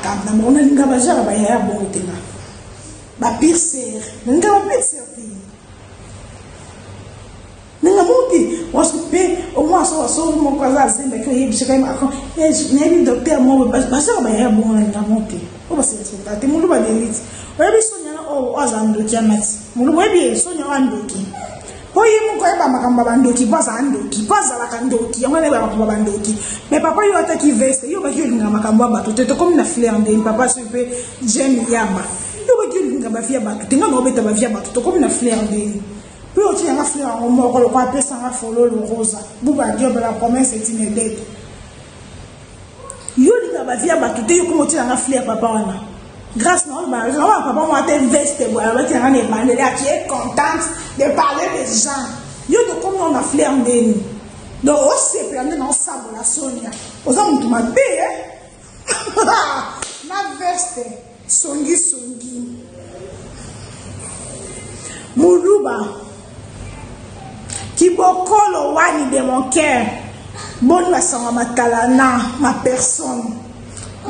bakanda mona linga bajara ba ya bontenga ba pire linga ba pire ninga muti wasupe o mwaso waso mo kwaza zimbe ko yibi shika ma ko nebi docteur mo bajara ba ya bonga linga muti o ba se tate mulu ba delete webi sonya na o azando kiamati mulu webi sonya wandoki Oye mu ko eba makamba bandoki baza andoki baza la kandoki yamane ba makamba bandoki mais papa yo ataki veste yo ba kyo linga makamba bato te comme na fleur ndeni papa supe j'aime yamba yo ba kyo linga ba fia bato tenga no beta ba fia bato to comme na fleur ndeni puis o tient la fleur en mo ko ko apesa nga folo le rosa buba dio ba la promesse est inédite yo linga ba fia bato te yo ko tient nga fleur papa wana grâce non bah papa moi t'es veste voilà tu as une bande là qui est contente de parler des gens yo de comme on a fleur ndeni donc on s'est plané dans sable la Sonia aux hommes tu m'as payé ma veste songi muluba qui bokolo wani de mon cœur bonne la sanga matalana ma personne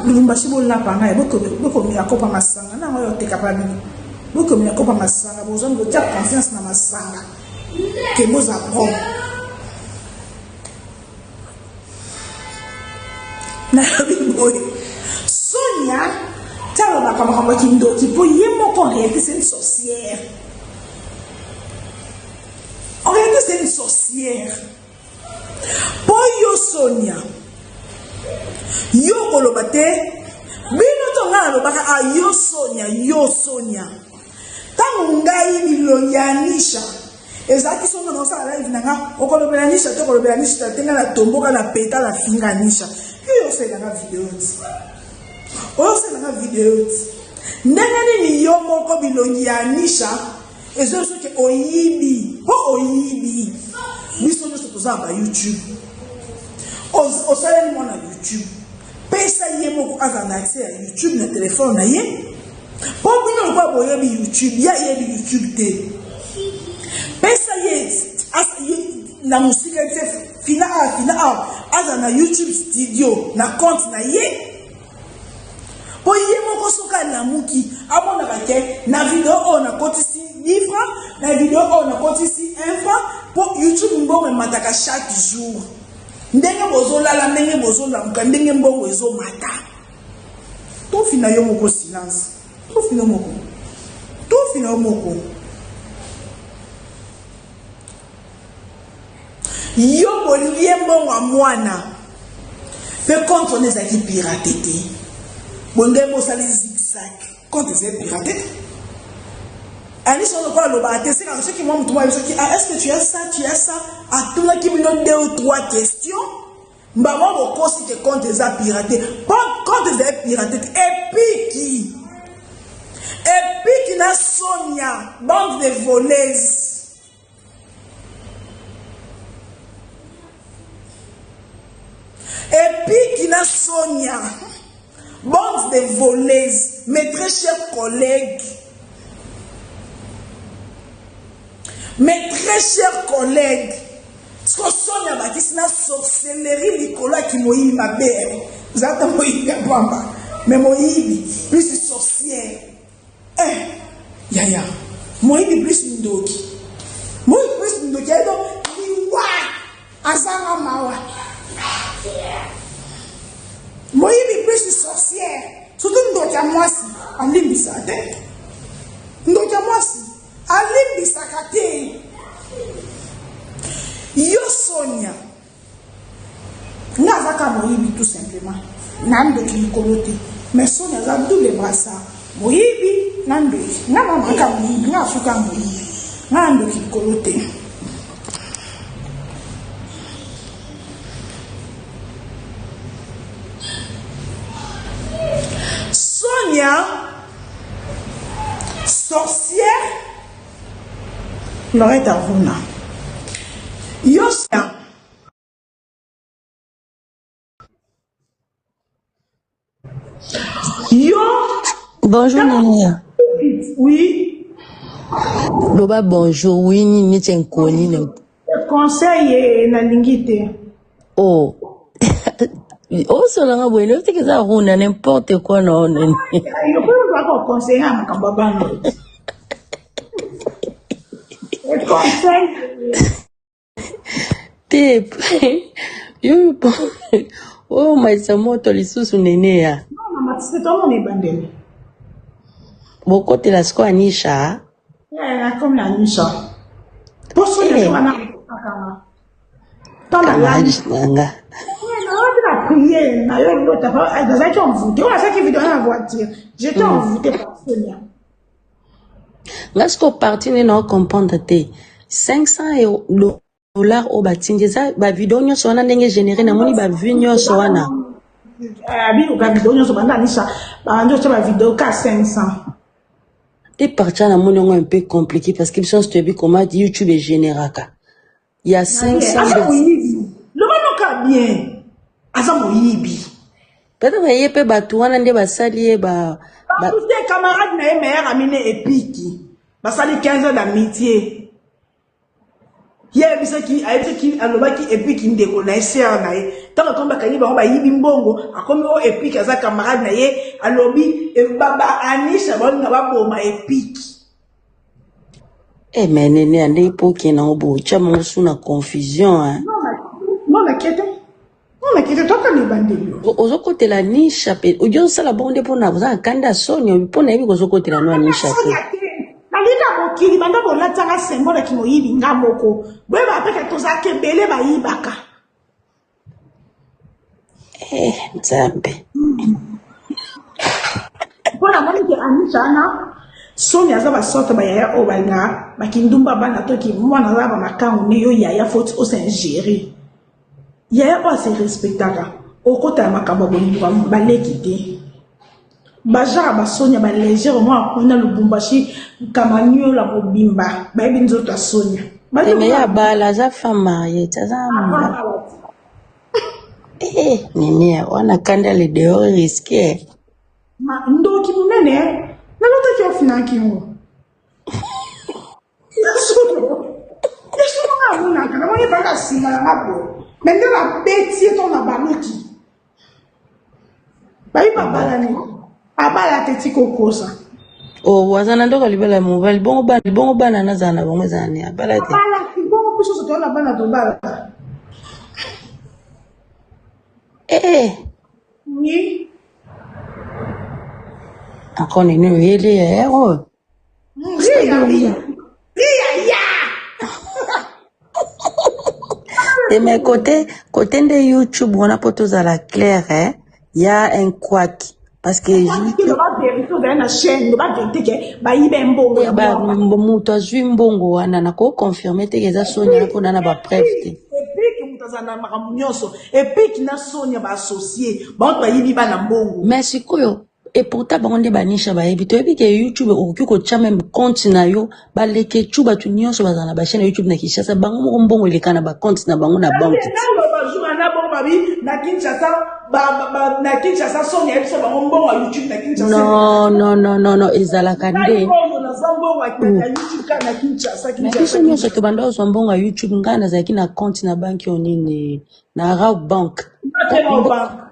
Lumbashi bola panga boko mi akopa masanga na ngoyo te kapani boko mi akopa masanga bozon go tia confiance na masanga ke boza pro na biboy Sonia tala ba kama kindo ki po yemo ko réalité c'est une sorcière en réalité c'est une sorcière Poyo Sonia yo kolobate bino tonga lobaka a yo Sonia tangu ngai bilonyanisha ezaki songo no sala live nanga okolobelanisha to kolobelanisha tenga na tomboka na peta la finganisha yo sela na video ndenge ni yo moko bilonyanisha ezo soke oyibi biso no tozaba YouTube au salaire mon YouTube pesa yemo ko azana accès à YouTube na téléphone na ye po bino ko boye bi YouTube ya bi YouTube te pesa ye na musika te fina azana YouTube studio na compte na ye po yemo ko soka na muki abona bake na video on na kotisi 10 francs na video on na kotisi 1 franc po YouTube mbongo mataka chaque jour ndenge bozolala ndenge bozolamuka ndenge mbongo ezomata to fina yo moko silence to fina moko yo bolie mbongo a mwana pe contre on ezaki piraté te bonde mo sali zigzag contre c'est piraté Ani sur le quoi le bâtiment, c'est quand ceux qui m'ont trouvé ceux qui est-ce que tu as ça à tout là qui me donne 2 ou 3 questions maman mon cours si tu comptes des piratés pas compte des piratés et puis qui na Sonia bande de voleuses et puis qui na Sonia bande de voleuses mes très chers collègues. Mes très chers collègues, ce que Sonia Baptiste n'a sorcellerie Nicolas qui m'a eu ma belle. Vous avez entendu mais Moïbi, plus sorcière. Yaya, Moïbi plus Mindoki. Moïbi plus Mindoki. Donc, Niwa, Azara Mawa. Moïbi plus sorcière. Surtout Ndoki à moi si, en limbisa. Ndoki à moi si. Alim bisakate yo Sonia n'avaka Moïbi tout simplement nando kikolote mais Sonia za double brassa Moïbi nando ngama maka Moïbi ngafuka Moïbi nando kikolote Sonia sorcière Loretta Runa. Yosia. Yo. Bonjour, Nania. Oui. Loba, bonjour. Oui, ni t'es connu. Conseil na lingite. Oh. Oh, selon moi, il que ça roule n'importe quoi, non. Je peux conseiller à Makambabano. Je conseille. Tip. You, oh, my samoto, les sous nene ya. Non, mais c'est tout le monde est bandé. Beaucoup de la square Nisha. Comme la Nisha. Pour ça, il y a un Nanga. J'étais envoûtée par Sonia. Lorsqu'on partit, nous n'avons comprendre 500 dollars au bâtiment. Ça, ba vidéo nous sommes en train de générer na moni ba vue nous sommes na. Abi ka vidéo nous sommes en train de ça. Ba nous sommes vidéo ka 500. T'es parti na moni un peu compliqué parce que si tu veux comment YouTube est général ka. Il y a 500. Le monde ka bien. Asa moyibi. Peut-être que y peut batu wana nde basali ba tous tes camarades na meilleur ami épiki. Basali 15 ans d'amitié. Hier bisa ki aite ki aloba ki épiki ndeko na sœur na ye. Tant que bakani ba ba yibi mbongo, akomi o épiki aza camarade na ye, alobi e baba Anisha ba na ba boma épiki. Eh mais nene ande po ki na obo chama suna confusion hein. Non m'inquiète. Non, mais qui te toque les bandits. Au côté la niche, au lieu de ça, la bonne pour nous, un candidat sonne, pour nous, au côté la niche. La liga qui banda bola tanga symbole qui moyibi ngamoko. Bwe ba peka tozake bele ba yibaka. Nzambe. Bona moni ke Anisha na Sonia za ba sorte ba yaya o ba nga ba kindumba bana to ki mwana za ba makangu ne yo yaya faute au Saint-Géry. Yaya pas se respectaka okota ya makambo bonibwa balekite baja ba Sonia ba légèrement kuna lubumbashi kamanyo la bobimba ba ebi nzoto Sonia mais ya bala za femme mariée ça nini wana kanda le dehors risqué ma ndoki munene na lota ki ofina kingo yesu na muna kana moni banga sima na ngabo. Maintenant, la bêtise ton abalouti. Bayi babala ni. Abala teti kokosa. Oh, wazana ndoka libela mobile. Bongo bana na zana bongo zani. Abala te. Abala ki bongo puso so tona bana to bala. Ni. Akoni ni wele ya oh. Et mais côté de YouTube, on a pas tous à la claire, hein. Il y a un couac. Parce que YouTube. Mbongo, na ko confirmer te que ça Sonia pour na ba preuve te. Mais c'est quoi et pourtant bangonde banisha ba ebi to ebi ke YouTube okoki ko cha même compte na yo ba leke chuba tu nyonso bazana ba chaîne YouTube na Kinshasa bango mo mbongo lekana ba compte na bango na banque non ezala kande mais biso nyonso to banda ozo mbongo YouTube ngana za kina compte na banque onini na Rau Bank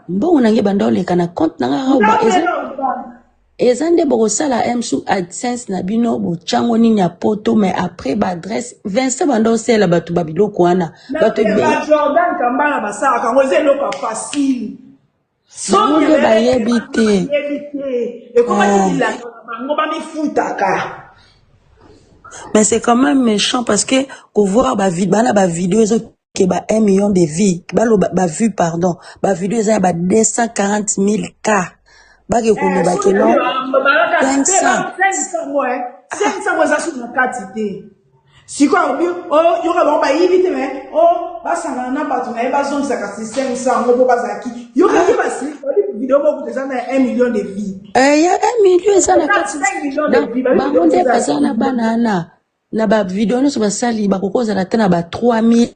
mbongo nange banda olekana compte na Rau Bank ezande bokosala MSU AdSense na bino bochango nini ya poto mais après ba adresse Vincent banda osela bato babiloko wana bato be Jordan Kambala basala kango ezelo facile Sonia bayebi te mais c'est quand même méchant parce que pour voir ba vidéo que ba 1 million de vues ba vues pardon ba vidéo ça ba 240 000 cas bage kono ba keno 500 za suna katite siko obi o yoka ba ba yibite me o basanga na batu na eba zone saka 500 ngo bazaki yoka ki basi vidéo mo kuteza na 1 million de vues il y a 1 million ça na kati ba monde pasana banana na ba vidéo no so basali ba kokoza na tena ba 3000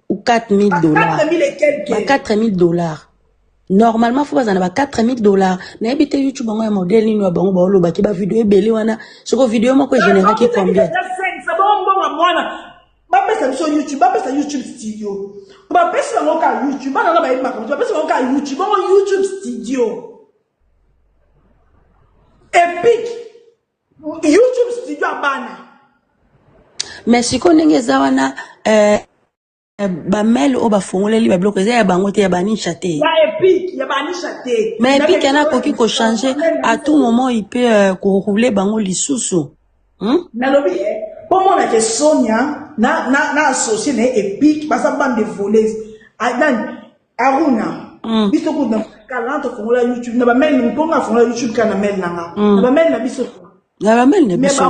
ou 4000 dollars 4000 et quelques 4000 dollars normalement faut bazana ba 4000 dollars na ebite YouTube bango ya modèle nini wa bango ba oloba ki ba vidéo ebele wana soko vidéo moko général ki combien bapesa biso YouTube, bapesa YouTube studio. Bapesa ngoka YouTube, bana ba yima komto, bapesa ngoka YouTube, ngo YouTube studio. Epic YouTube studio abana. Mais siko ndenge za wana ba mail o ba fongoleli ba bloquer ya bango te ya banisha te. Ya Epic, ya banisha te. Mais Epic yana koki ko changer à tout moment il peut rouler bango lisusu. Nalobi pour moi que Sonia na associé na Epic parce que bande de voleuses. Aruna. Biso ko na kala to fongola YouTube na ba mail ni ponga fongola YouTube kana mail nanga. Na ba mail na biso. Na ba mail na biso.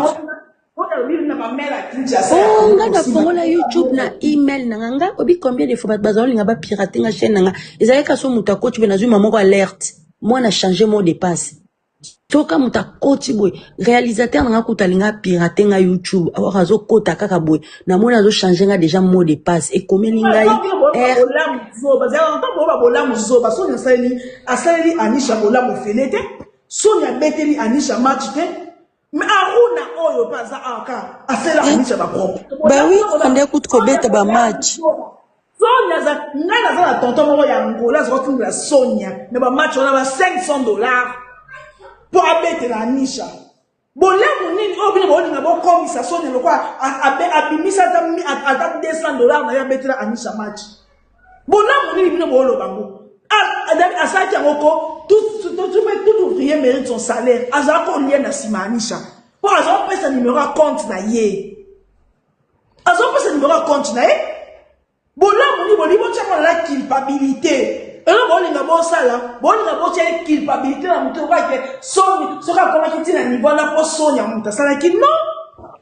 Oh, nga fongola YouTube na email nanga obi combien de fois bazali nga ba pirater nga chaîne nanga ezali ka so muta coach be na zuma moko alerte moi na changer mot de passe toka muta coach boy réalisateur nanga kutalinga pirater nga YouTube awa kazo kota kaka boy na mona zo changer nga déjà mot de passe et komeli ngai asali Anisha bola mo felete Sonia beteli Anisha match te. Mais Aruna oyo paza aka asela Anisha ba propre. Bah oui, on écoute ko beta ba match. Sonia za ngana za tonton moko ya Angola za ko la Sonia mais ba match on a $500 pour abete la Anisha. Bolamu nini obini bolinga bo komisa Sonia lokwa abimisa ata $200 na ya betela Anisha match. Bolamu nini bino bolo bango. Asaki ngoko tout ouvrier mérite son salaire. Azako lien na simanisha. Pour azako pesa numéro à compte na ye. Azako pesa numéro à compte na ye. Bola moni boli bo tchama la culpabilité. Et là bolinga bo sala, bolinga bo tchama culpabilité na muto ba ke Sonia, soka koma kiti na niveau na po Sonia muta sala ki non.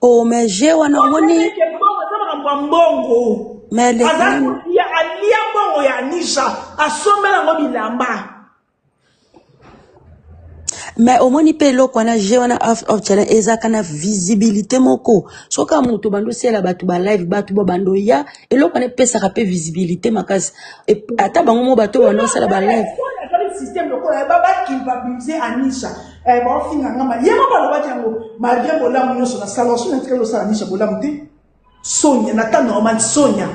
Oh mais j'ai wana moni. Mais les alia bongo ya Anisha asomela ngo bilamba. Mais au moins il peut lo kwana je wana of channel ezaka na visibilité moko soka muto bando sela batu ba live batu bo bando ya elo kwana pesa ka pe visibilité makasi et ata bango mo batu bando sela ba live système loko ya baba culpabiliser Anisha ba finga ngama yema ba lo batango malgré bola munyo so na salon so na tikelo sa Anisha bola muté Sonia na ta normal Sonia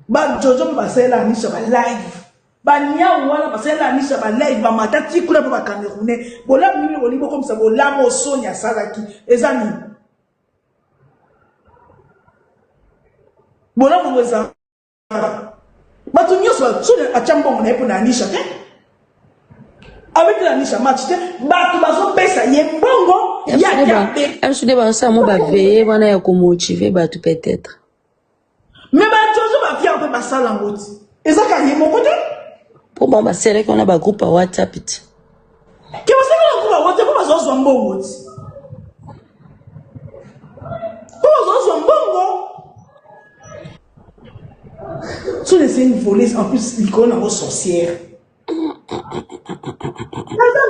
ba jojo ba sela Anisha ba live ba nya wana ba sela Anisha ba live ba matati kula ba Camerounais bola mimi olibo comme ça bola mo Sonia salaki ezani bola mo weza ba tu nyoso Sonia achambongo na epo na Anisha te avec la Anisha match te ba tu bazo pesa ye mbongo ya pe amsude ba sa mo ba veiller wana ya ko motiver ba tu peut-être. Mais jojo ba via pe ba sala ngoti ezaka ye moko te. Pour bon bah c'est vrai qu'on a un groupe à WhatsApp. Qui va se faire un groupe à WhatsApp pour pas se bongo. Pour se bongo. Sous les scènes volées en plus l'icône en sorcière. Attends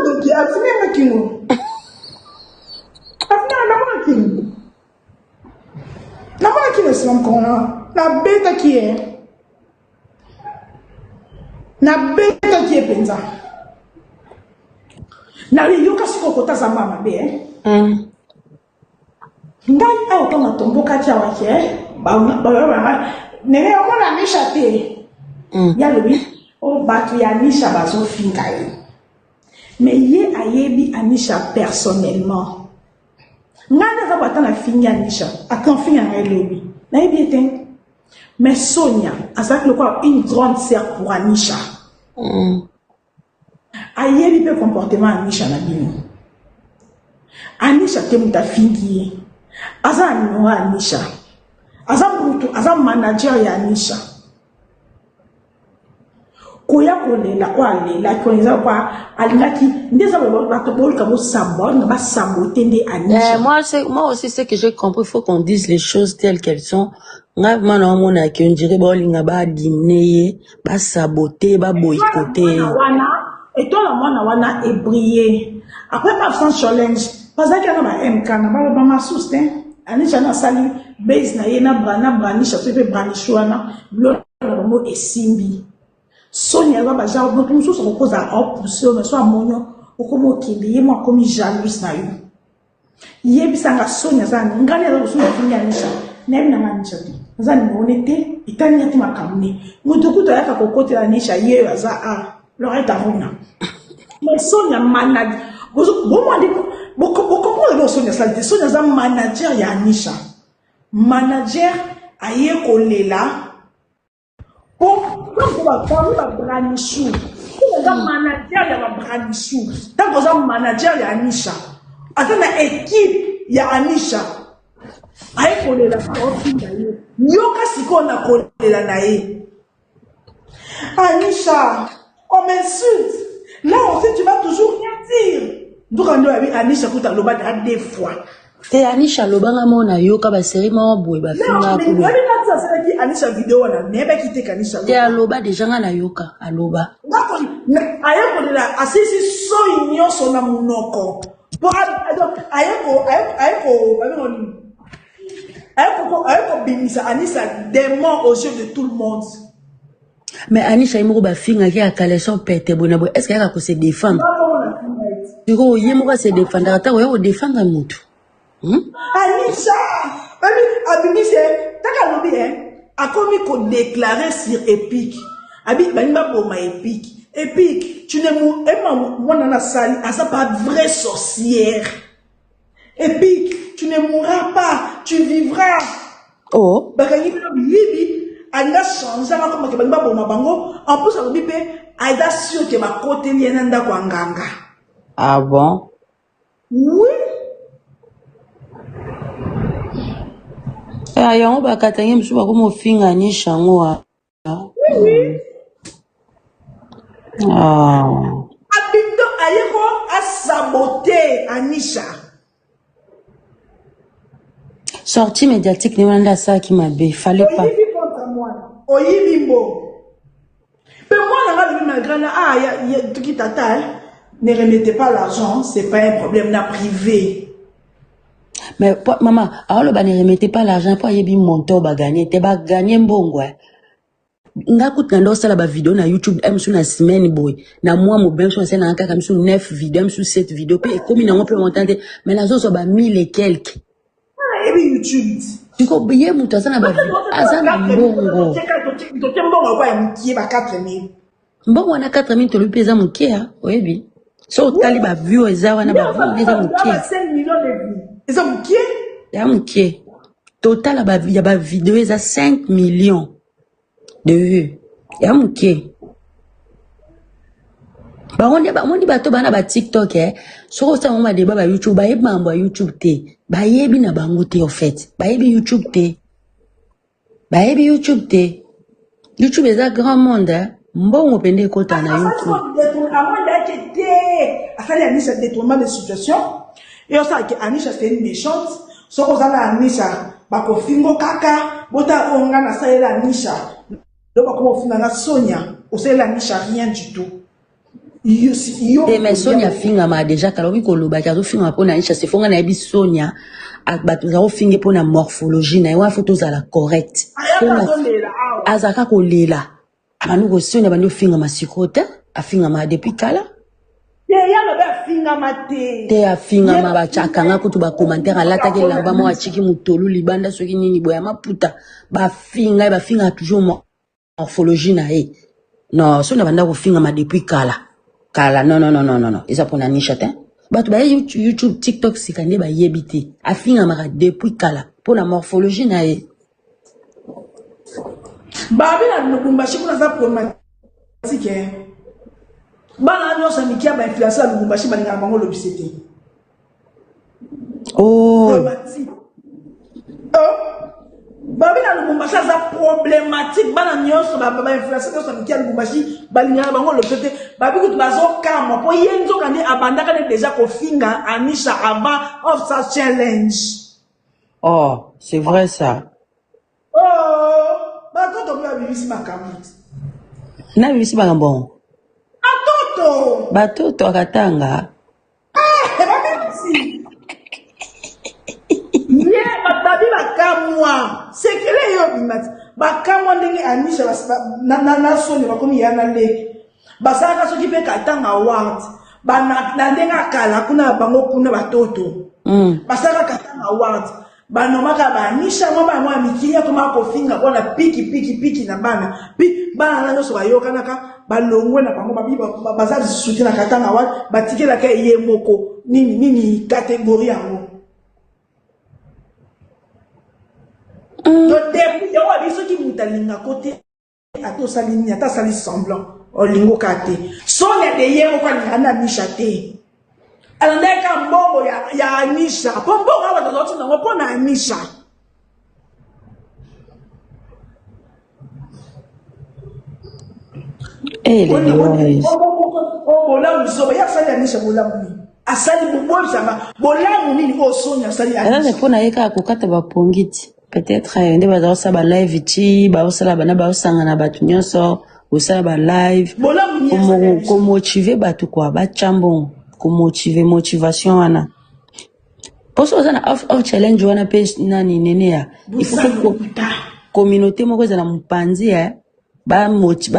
donc a fini ma kino. Na ma kino c'est encore là. La bête qui est na beta qui est penza na yoka siko kota za mama be ngai au kama tomboka cha wake ba nene omona Anisha te ya lobi o batu ya Anisha bazo finga ye mais ye ayebi Anisha personnellement ngana za batana finga Anisha akan finga ngai lobi na yebi eten. Mais Sonia, c'est une grande sœur pour Anisha. Aïe, il peut comportement Anisha na bino. Anisha te muta fingi. Aza anino Anisha. Aza manager ya Anisha. Koya kolela kwa lela konza kwa alingaki ndeza ba tobol ka bo sabon ba saboter Anisha. Moi aussi c'est que j'ai compris, il faut qu'on dise les choses telles qu'elles sont. Nga mana mona ki on dirait ba linga ba dimner ba saboter ba boycotter et toi la mona wana ébrier après pas sans challenge parce que na ba MK na ba ma souste Anisha na sali base na yena Anisha pepe branishwana blo mo esimbi Sonia ba ja bo tout so ko za oppousser mais so amonyo okomo kimbi yema komi jalouse na yo yebisanga Sonia za ngane zo so finga Anisha nem na Anisha Aza ni monete, itani yati makamni. Mutukuta yaka kokote la nisha ye aza Lorette Aruna. Mais Sonia manager. Vous comprenez Sonia Salite. Sonia za manager ya Anisha. Manager aye kolela. Pour ba branichou. Sonia manager ya ba branichou. Tant que manager ya Anisha. Atana équipe ya Anisha. Aye kolela ofinga ye. Nyoka sikona kolela na ye. Anisha, on m'insulte. Là aussi tu vas toujours rien dire. Donc on doit Anisha kuta loba des fois. Te Anisha loba nga mona yoka ba série ma boy ba finga ko. Mais ça c'est qui Anisha vidéo na neba kité Anisha. Te aloba déjà nga na yoka aloba. Aye ko la asisi so inyo so na munoko. Pour aye ko bimisa Anisha démon aux yeux de tout le monde. Mais Anisha imoko ba finga ki akale son pete bonabo. Est-ce qu'elle a ko se défendre? Diko yemoko se défendre ata ko défendre mutu. Anisha, abimise taka lobi a commis ko déclarer sur Epic. Abi banimba boma Epic. Epic, tu ne mourras na sali, asa pas vraie sorcière. Epic, tu ne mourras pas, tu vivras. Oh. Bakani libi anda changer comme que banimba boma bango. En plus alobi pe aida sûr que ma côté lienanda kwa nganga. Ah bon? Oui. Yango bakatangi msu bakomo finga Anisha ngoa. Oui. Abindo ayeko a saboter Anisha. Sortie médiatique ni wanda ça qui m'a bé, fallait pas. Oyibimbo. Mais moi la malgré tout tata ne remettez pas l'argent, c'est pas un problème na privé. Mais maman, alors le ne remettez pas l'argent pour yebi monto ba gagner, te ba gagner mbongwa. Nga kuta ndo sala ba vidéo na YouTube msu na semaine boy. Na moi mo ben so na kaka msu 9 vidéos, msu 7 vidéos pe comme na mo pe montante, mais na zo so ba 1000 et quelques. Ah, et YouTube. Tu ko biye mutu asana ba vidéo, asana mbongo. Mbongo kwa mkie ba 4000. Mbongo na 4000 to lupeza mkia, oyebi. So tali ba view ezawa na ba view eza mkia. 5 millions de vues. Eza mkie? Ya mkie. Total ya ba vidéo eza 5 millions de vues. Ya mkie. Ba on bato bana ba TikTok so ça on ma débat ba YouTube ba yebi mambo YouTube te. Ba yebi na bango te en fait. Ba yebi YouTube te. Ba yebi YouTube te. YouTube est un grand monde mbongo pende kota na YouTube. Anisha détournement de situation. Et on sait que Anisha c'est une méchante. So qu'on a Anisha, bako fingo kaka, bota onga na sa la Anisha. Donc bako finga na Sonia, on sait la Anisha rien du tout. Mais Sonia finga ma déjà kalobi koloba kazo finga pona Anisha se fonga na ebi Sonia akbato za finga pona morphologie na wa photo za la correct. Azaka ko lela. Manu ko Sonia bando finga masikota, afinga ma depuis kala. Te afinga ma bachaka nga kutu ba commentaire alata ke lamba mo achiki mutolu libanda soki nini boya maputa ba finga toujours morphologie na e. Non, Sonia banda ko finga ma depuis kala. Kala non. Eza pona Anisha te. Batu ba YouTube, TikTok sikande ba yebite. Afinga ma depuis kala pona morphologie na e. Babi na Lubumbashi kuna za problématique. Bana nyosa mikia ba influencer Lubumbashi balinga bango lobisete. Oh. Babi na Lubumbashi za problématique. Bana nyosa ba influencer nyosa mikia Lubumbashi balinga bango lobisete. Babi kutu bazo kama po yenzo kandi abandaka ne déjà ko finga Anisha avant of sa challenge. Oh, c'est vrai ça. Oh, ba toto bia bibisi makamut. Na bibisi makambo. Atoto. Batoto akatanga. Bibisi. Ye batabi bakamwa. Sekele yo bimati. Bakamwa ndenge Anisha na Sonia bakomi yana leki. Basaka soki pe katanga award. Bana ndenge akala kuna bango kuna batoto. Basaka katanga award. banomaka banisha mo ba mwa mikiya kuma kofinga bona piki na bana bana nanga so bayokanaka balongwe na bango babi bazazi soutien na katanga wa batikela ka ye moko nini catégorie yango to depuis yo wa biso ki mutalinga côté ato salini ata sali semblant olingo kate sonya de ye moko na nisha te alandeka mbongo ya Anisha pombo kwa watoto na ngopo na Anisha bola musoba ya sali Anisha bola muni asali bobo sama bola muni o sonya sali Anisha alors pour na yeka kokata ba pongiti peut-être nde baza sa ba live ti ba osala bana ba osanga na batu nyonso osala ba live ko motiver batu kwa ba chambon ko motivation wana poso ozana off challenge wana page nani nene ya il faut que communauté moko za na mpanzi ba motiver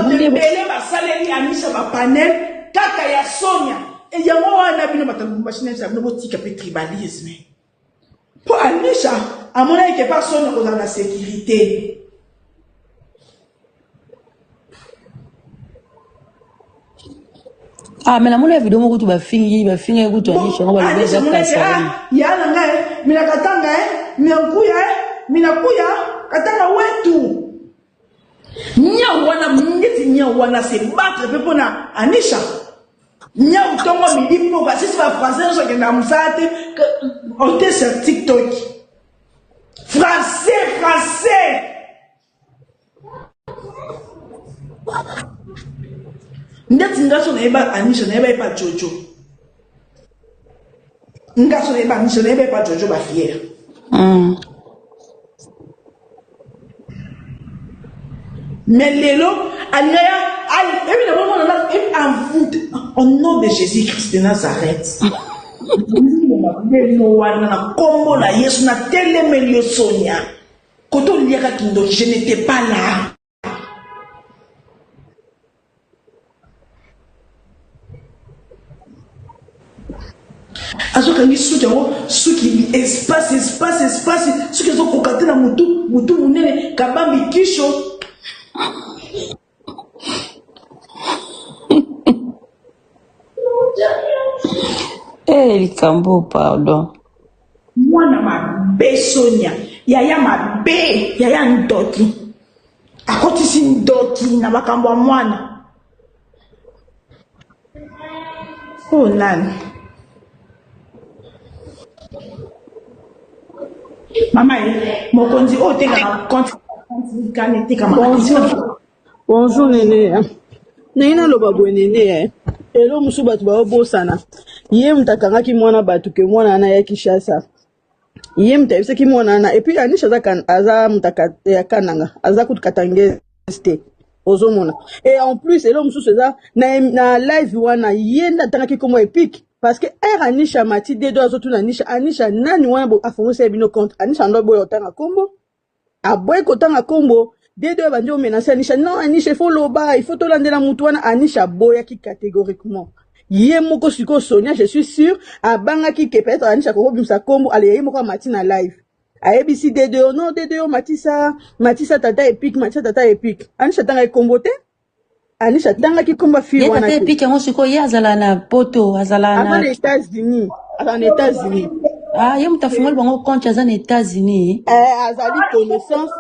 bele basaleli Anisha ba panel kaka ya Sonia e yango wana bino batambu machine za bino botika pe tribalisme pour Anisha amona ke pas Sonia ko na sécurité. Ah, mais la moule vidéo moko tu ba fingi kutu Anisha ngo ba Anisha ya na ngai mina katanga mina kuya katanga wetu nya wana se battre pe pona Anisha nya utongo midi poka sisi ba français so kenda musate on te sur TikTok français ndeti ngaso na eba Anisha na eba Jojo ngaso na eba Anisha na eba Jojo ba fier mais lelo alaya évidemment on a en foot au nom de Jésus-Christ de Nazareth no wana na kombo na Yesu na telemelio Sonia koto liaka kindo je n'étais pas là. Azoka ni suki espace suki zo kokate na mutu munene kabambi kisho likambo pardon mwana mabe Sonia yaya ndoti akotisi ndoti na makambo ya mwana nani mama mokonzi oteka na compte kane tika bonjour nene nina loba bwe nene elo musu batu ba obosana ye mtakangaki mwana batu ke mwana na ya Kishasa ye mtayebisa ki mwana na et puis Anisha aza mtaka ya kananga aza kutkatangeste ozomona et en plus elo musu eza na live wana ye ndatangaki komo epic parce que Anisha mati dedo azotuna Anisha nani wana bo afongosa bino compte Anisha ndo boyo tanga kombo aboy ko tanga kombo dedo bandi o menacer Anisha non Anisha il faut tolandela mutu wana Anisha boya ki catégoriquement ye moko siko Sonia je suis sûr abanga ki ke peut-être Anisha ko bimsa kombo ale ye moko mati na live ABC dedo non dedo matisa tata epic Anisha tanga kombo te Anisha tanga ki komba fi wana te epic ngo siko ye azala na poto azala na États-Unis ah ye mutafungol bango compte aza na États-Unis azali connaissance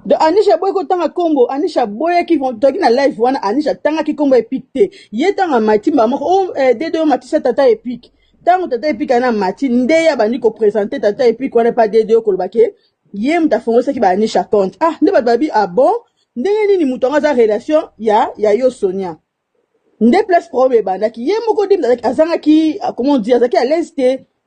de Anisha boy ko tanga kombo Anisha boy ki vont toki na live wana Anisha tanga ki kombo epic te ye tanga matimba moko dedo matisa tata epic tango tata epic ana mati nde ya bandi ko présenter tata epic wana pas dedo ko lobake ye mutafongosa ki ba Anisha compte nde ba babi bon ndenge nini mutonga za relation ya yo Sonia nde place problème bandaki ye moko dim azanga ki comment dire azaki à l'est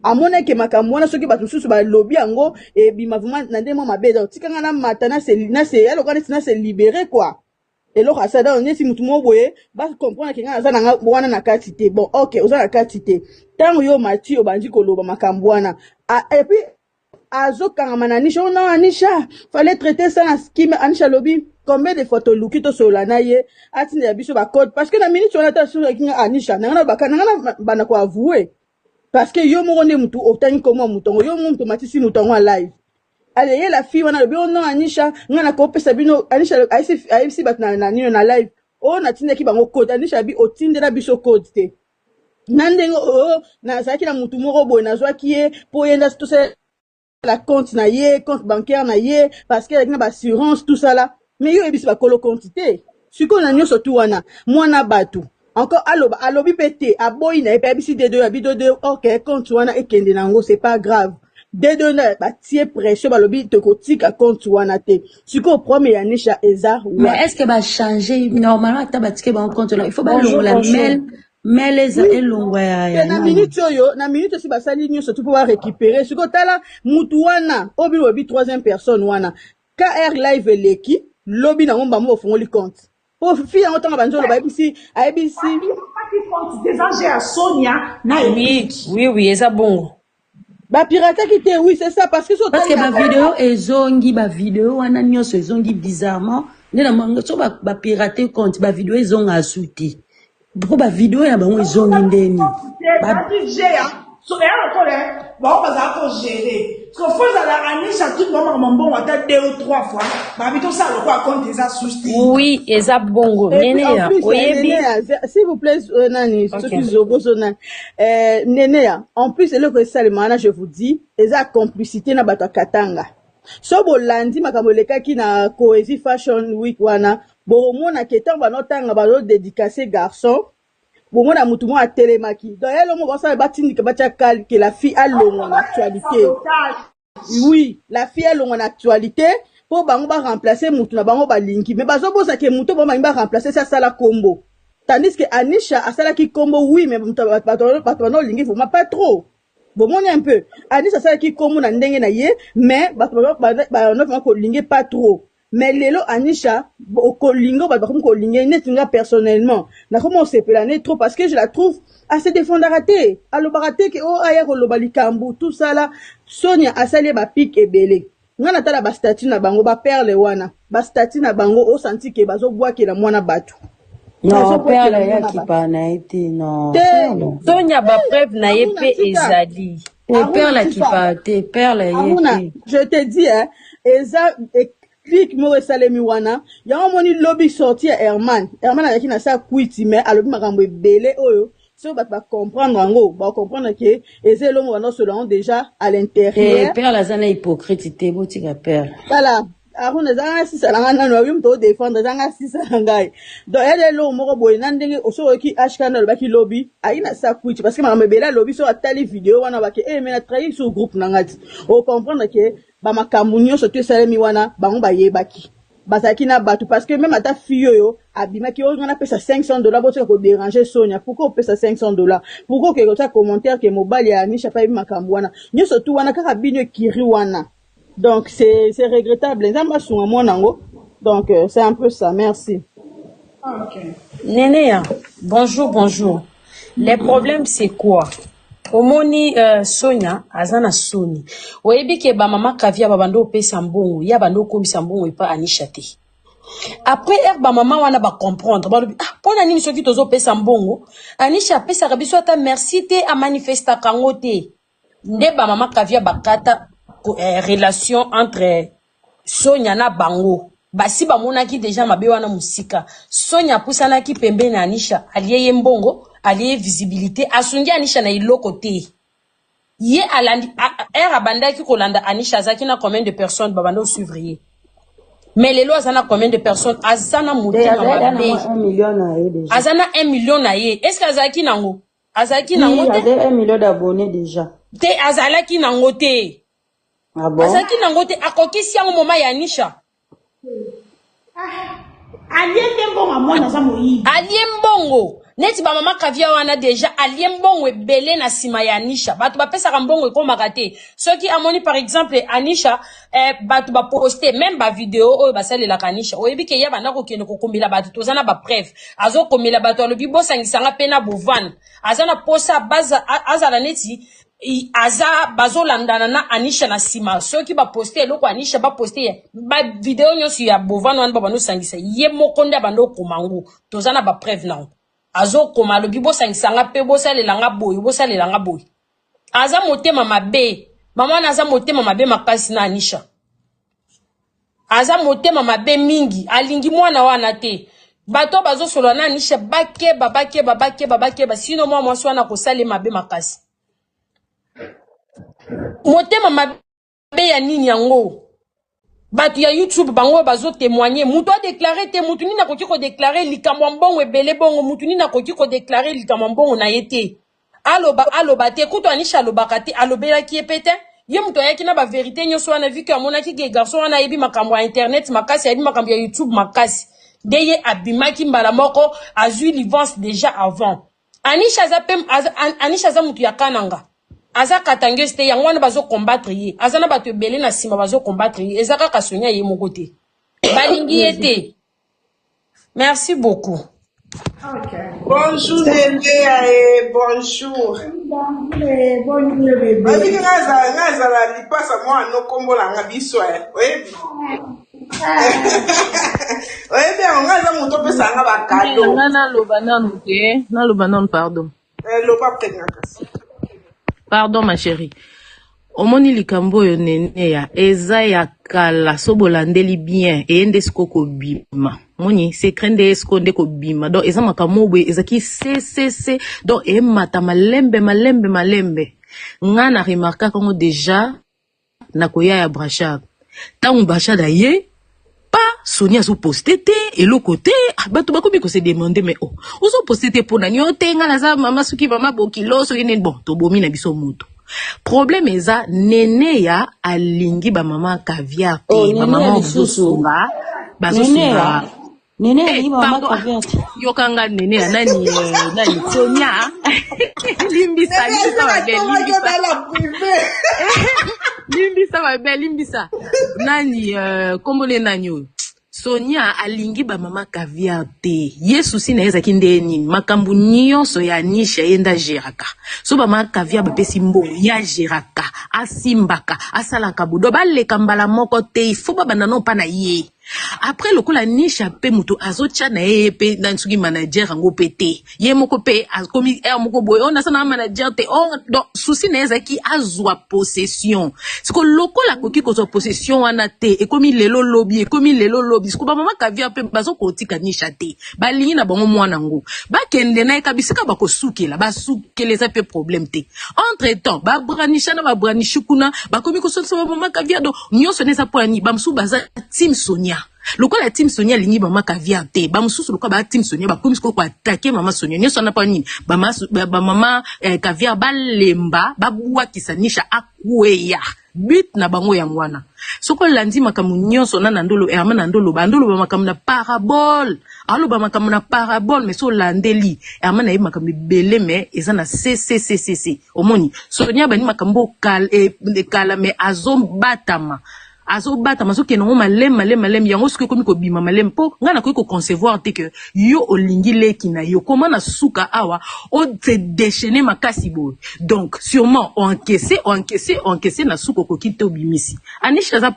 amona ke makambo wana soki batu susu ba lobby yango e bima vraiment na ndemo mabeda tikanga na matana c'est alors quand c'est libéré quoi et lo ça dans nesi mutu mo boye ba comprendre ke ngana za na wana na kati te bon OK oza na kati te tango yo mati obandi ko loba makambo wana et puis azo kangama na Anisha, oh non Anisha, fallait traiter ça en scheme. Anisha lobby, combien de photos lukito solana ye, atine ya biso ba code, parce que na minute on a ta sur Anisha, nangana bana ko avouer, parce que yo mo nde mutu otani komo mutongo, yo mutu matisi mutongo en live. Allez, la fille wana lobby, oh non Anisha, ngana ko pesa bino, Anisha aisi bat na nino na live, oh na tine ki bango code, Anisha bi otinde na biso code te. Nandengo oh na saki na mutu moko boy na zwa kiye po yenda tout ça la compte na ye compte bancaire na ye parce que avec na assurance tout ça là mais yo ebisi ba kolo quantité siko na nyoso tu wana mwana batu encore alobi pété aboyi na ebisi de deux abido de OK compte wana ekende nango c'est pas grave de deux na ba tie pression balobi te kotika compte wana te siko premier ya Anisha eza mais est-ce que va changer normalement ta batike ba compte là il faut ba la mail mais les elongwa ya na minute si basali nyo surtout pour récupérer ce que tala mutu wana obi obi troisième personne wana KR live leki lobby na ngomba mo fongoli compte pour fi en temps banjolo ba ABC compte déjà j'ai à Sonia na oui eza bongo ba pirate qui te oui c'est ça parce que ba vidéo ezongi ba vidéo wana nyonso ezongi bizarrement ndena manga so ba pirate compte ba vidéo ezonga asuti pourquoi ba vidéo ya bango ezongi ndeni ba DJ so ela ko le ba za ko gérer parce que faut ça Anisha tout moment bon ata 2 ou 3 fois ba bito ça le quoi compte eza souci oui eza bongo nene ya oyebi s'il vous plaît nani ceux qui zobo sona nene ya en plus c'est le que ça le mana je vous dis eza complicité na bato katanga so bolandi makambo lekaki na Coezi Fashion Week wana bomona ketan banotanga bazo dédicacer garçon bomona mutu mo atelemaki donc elle mo basa batindika batia kal que la fille a longo en actualité oui la fille a longo en actualité pour bango ba remplacer mutu na bango ba linki mais bazo bosa ke mutu ba ba remplacer ça sala combo tandis que Anisha asala ki combo oui mais mutu ba linki faut pas trop bon un peu Anisha asala ki combo na ndenge na ye mais ba no ko lingi pas trop. Mais lelo Anisha okolingo ba ko lingi netinga personnellement na comment se planer trop parce que je la trouve assez défendaraté alobaraté que oh aya ko lobali kambu tout ça là Sonia asali ba pic ebele ngana tala ba statut na bango ba perle wana ba statut na bango o senti que bazo bois que la mwana batu non perle ya ki pa na été non Sonia ba preuve na ye pe ezali perle ki pa te perle ye je te dis hein eza clique mo salemi wana ya moni lobby sorti Herman avec na sa kwiti mais alobi makambo ebele oyo so ba comprendre ngo ba comprendre que ezelo mo wana selon déjà à l'intérieur père la zana hypocrite botika père voilà aruna zanga si salanga na no yum to défendre zanga si salanga donc elle lo mo boy na ndenge oso ki ashkana ba ki lobby aina sa kwiti parce que makambo ebele lobby so atali vidéo wana ba ke mais na trahir sur groupe nangati o comprendre que ba makambo nyonso to salemi wana bango ba yebaki bazaki na batu parce que même ata fille yo abimaki o ngana pesa $500 botika ko déranger Sonia pourquoi on pesa $500 pourquoi que ça commentaire que mobile ya Anisha pa makambo wana nyonso tu wana kaka bino kiri wana donc c'est regrettable nzamba sunga monango donc c'est un peu ça merci. OK Nénéa bonjour les problèmes c'est quoi omoni Sonia azana Soni oyebi ke ba mama kavia babando pesa mbongo ya bando komisa mbongo epa Anisha te après ba mama wana ba comprendre ba pona nini soki tozo pesa mbongo Anisha pesa kabiso ata merci te a manifesta kango te nde ba mama kavia bakata relation entre Sonia na bango basi ba monaki déjà mabe wana musika Sonia pusana ki pembe na Anisha aliye mbongo aliye visibilité asungi Anisha na iloko te ye alandi abanda ki kolanda Anisha zaki na combien de personnes babando suivre mais lelo azana combien de personnes azana mutima mabe 1 million na ye déjà azana 1 million na ye est-ce que azaki nango te 1 million d'abonnés déjà te azalaki nango te ah bon azaki nango te akokisi yango moma ya Anisha alie mbongo neti ba mama kavia wana deja alie mbongo ebele na sima ya Anisha batu ba pesa ka mbongo ekomaka te soki amoni par exemple Anisha batu ba poster même ba vidéo oyo basalela ka Anisha oyebi ke ya bana ko kende ko kombela batu tozana ba preuve azo kombela batu alobi bosangisanga pena bovan azana posa baza azala neti aza bazolandana na Anisha na sima soki ba poster eloko Anisha ba poster ba video nyonso ya bovano wana bano sangisa ye mokonde bando komangu tozana ba preuve na azo koma lobi bo sangisanga pe bo salelanga boy aza motema mabe mama na aza motema mabe makasi na Anisha aza motema mabe mingi alingi mwana wana te bato bazo solo na Anisha bakeba sino mwa swana ko sale mabe makasi motema mabe ya nini yango batu ya YouTube bango bazo témoigner muto a déclaré te mutu nina koki ko déclarer likambo mbongo ebele bongo mutu nina koki ko déclarer likambo mbongo na yete aloba te kuto Anisha alobaka te alobela ki epete ye muto yaki na ba vérité nyoso wana vu que amona ki ke garçon wana yebi makambo ya internet makasi yebi makambo ya YouTube makasi deye abimaki mbala moko azui livance déjà avant Anisha za mutu ya kananga aza katange ste yango wana bazo combattre ye aza na bato ebele na sima bazo combattre ye ezaka kasonya ye moko te balingi ye te. Merci beaucoup. Okay. Bonjour bonjour. Bonjour. Vas-y ngaza la lipasa moi no kombo la ngabiso oyebi. Oyebi ngaza muto pesa nga bakado. Na loba non pardon. Loba pregnantas. Pardon ma chérie. Omoni likambo yo nene ya eza ya kala sobolandeli bien ende skoko bima. Moni secret de eskonde ko bima. Donc eza makamobwe eza ki se donc e mata malembe. Nga na remarka kongo déjà na koya ya Brachad. Tangu Brachad aye pas Sonia sous posté et le côté bato bakomi ko se demander mais oh ozo posté pour na nyote nga na za mama suki mama bokilo so yene bon to bomi na biso moto problème eza nene ya alingi ba mama caviar te ba mama bosunga bazosunga nene ni mama caviar yokanga nene ya nani Sonia limbisa limbisa nani komole nani Sonia alingi ba mama caviar te yesu sina eza kindeni makambu nyonso ya Anisha yenda geraka so ba mama caviar ba pesi mbongo ya geraka asimbaka asalaka budo baleka mbala moko te ifo ba banano pa na ye après le coup la Anisha pe muto azocha na ye pe na nsuki manager ngo pete ye moko pe akomi moko boy on asana manager te on donc souci na eza ki azwa possession siko loko la koki ko possession wana te e komi lelo lobby siko ba mama caviar pe bazo kotika Anisha te balingi na bango mwana ngo bakende na ekabisika bakosukela basukele za pe problème te entre temps ba branisha na ba branishukuna bakomi ko sosa ba mama caviar do nyonso neza poani bamsu baza team Sonia lokola team Sonia lingi mama caviar te bamususu lokola ba team Sonia bakomi ko attaquer mama Sonia nyonso na pa nini ba mama caviar balemba babuwa kisanisha akweya but na bango ya mwana soko landi makamu nyonso na ndolo amana ndolo bandolo ba makamu na parabole alo ba makamu na parabole mais so landeli amana yi makamu bele mais eza na c omoni Sonia bani makambo kala mais azobata masoki na malem yango soki komi ko bima malem po ngana ko concevoir te que yo olingi leki na yo comment na suka awa o te déchaîner makasi bo donc sûrement on encaissé na suko ko kite obimisi Anisha aza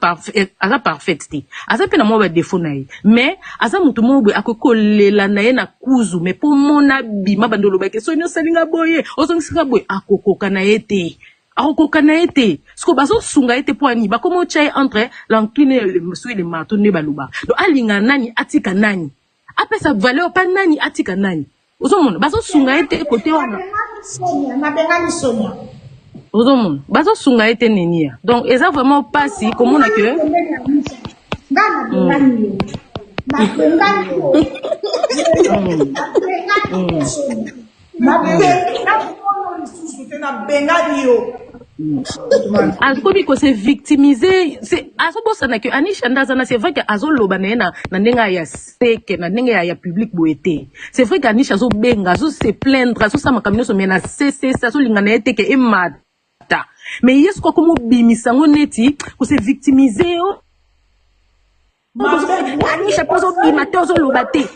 parfaite te aza pe na mo ba défaut na ye mais aza mutu mo bo akoko lela na ye na kuzu mais po mona bima bandolo ba ke so nyo salinga boye ozongisika boye akokoka na ye te akokana ete siko baso sunga ete poani bakomo chai entre l'encline le monsieur le marteau ne baluba donc alinga nani atika nani apesa valeur pa nani atika nani ozomona baso sunga ete côté wana na bengani Sonia ozomona baso sunga ete nenia donc eza vraiment pas si comme on a que ngana bengani na bengani Askobi ko se victimiser c'est asobosa na que Anisha ndazana c'est vrai que azoloba na ndenga ya seke na ndenga ya public boete c'est vrai que Anisha zo benga zo se plaindre zo sama kamino so mena cc ça so lingana ete ke emata mais yesu ko komo bimisango neti ko se victimiser Anisha pozo bimata zo lobate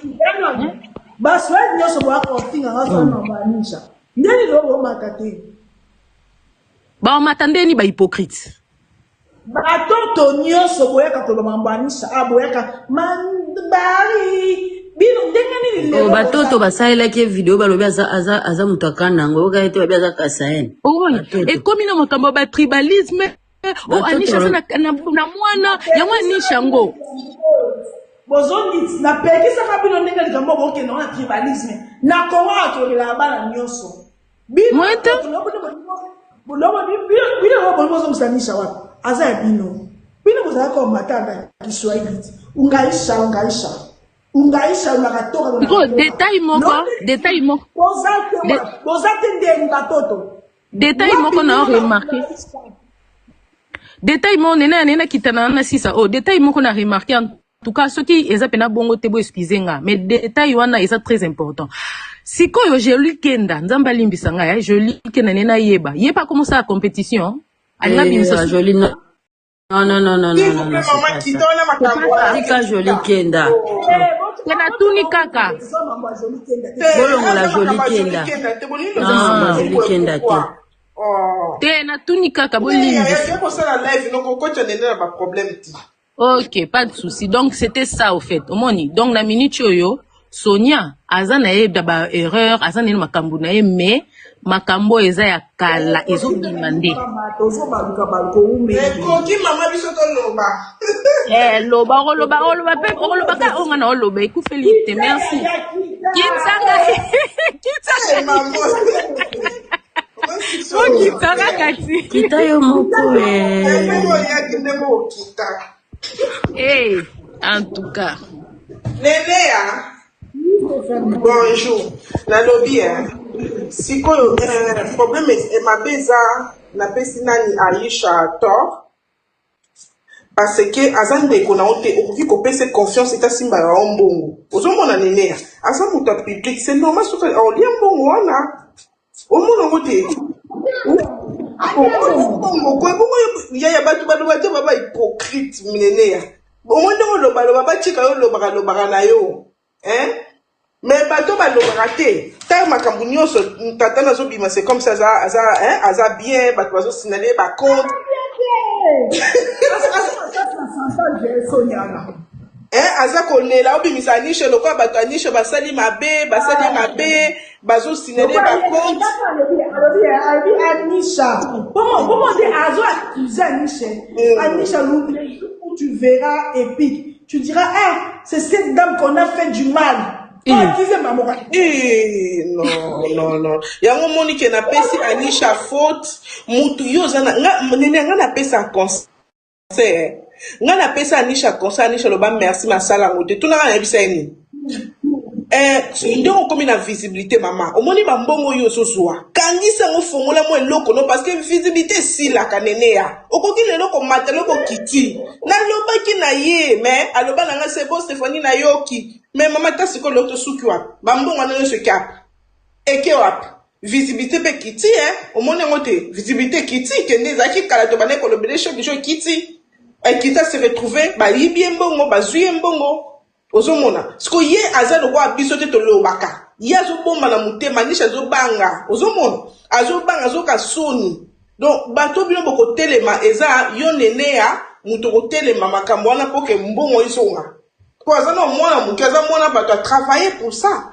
baswadi nyoso bwa kofinga ngazo na Anisha ndeni lobo makate Ba matande ni ba hypocrite. Batoto nyonso boyaka koloba mbanisha aboyaka mandari bino ndengani lelo batoto basalelaki video balobi aza mutu akanango oyoka ete babi aza kasaene ekomi na makambo ba tribalisme anisha aza na mwana yango anisha ngo bozongi napekisaka bino ndenge likambo bokende na tribalisme na kongo atolela bana nyonso bino bozongisanisha wapi aza ya bino bozala kwa matanda Kiswahili ungaisha unakatoka detail moko bozate ndenge batoto detail moko na remarqué detail moko nena kitana na sisa detail moko na remarqué en tout cas ce qui eza pena bongo te bo expliquer nga mais detail wana eza très important. Sikoyo joli kenda nzamba limbisa nga joli kenda nena yeba comment ça la compétition alinga bimbisa joli non tika joli kenda kena tuni kaka bolongo la joli kenda non joli kenda te na tuni kaka bolimbisa ok pas de souci donc c'était ça au fait omoni donc na minute yoyo Sonia azana ba erreur azana ni makambo na ye mais makambo eza ya kala ezo bimande loba pe ka onga na loba ikufelite merci kitsanga kitsanga kati kita yo moko en tout cas Nénéa bonjour na lobby sikoyo problème est ma beza na pesi nani Aisha tort parce que azande ko na ote okoki ko pese confiance eta simba ya ombongo ozomona Nénéa asa muta public c'est normal soka o liambongo wana omona ngote ya batu baloba baba hypocrite Nénéa omondo loba baba chika yo loba na yo mais bato balobaka te ta makambo nyonso tata nazobima c'est comme ça aza bien bato bazosinale bacompte aza kolela obimisa anishe lokola bato anishe basali mabe bazosinale bacompte Anisha, tu verras épique. Tu diras, c'est cette dame qu'on a fait du mal. Non. Yango Monique na pesi Anisha faute. Mutu yo zana nga na pesa conseil. Nga na pesa Anisha conseil Anisha loba merci masala ngote. Tuna na bisa ni. Ndeko komi na visibilité mama. Omoni ba mbongo yo soswa. Kangisa ngo fongola mo eloko no parce que visibilité si la kanenea. Okoki lelo ko matelo ko kiti. Na loba ki na ye mais aloba na nga c'est bon Stéphanie na yoki. Mais maman ta siko loto suki wa. Ba mbongo na se cap. Eke wap. Visibilité pe kiti omoni ngote visibilité kiti kende zaki kala to bane ko lobele shop jo kiti. Kita se retrouver ba yibi mbongo ba zuye mbongo. Ozomona siko ye azalo kwa biso te tolobaka ye azobomba na mutema nisha azobanga ozomona azobanga azoka soni donc bato bino boko telema eza yo Nénéa muto ko telema makambo wana poke mbongo isonga ko azana mwana muke aza mwana bato a travailler pour ça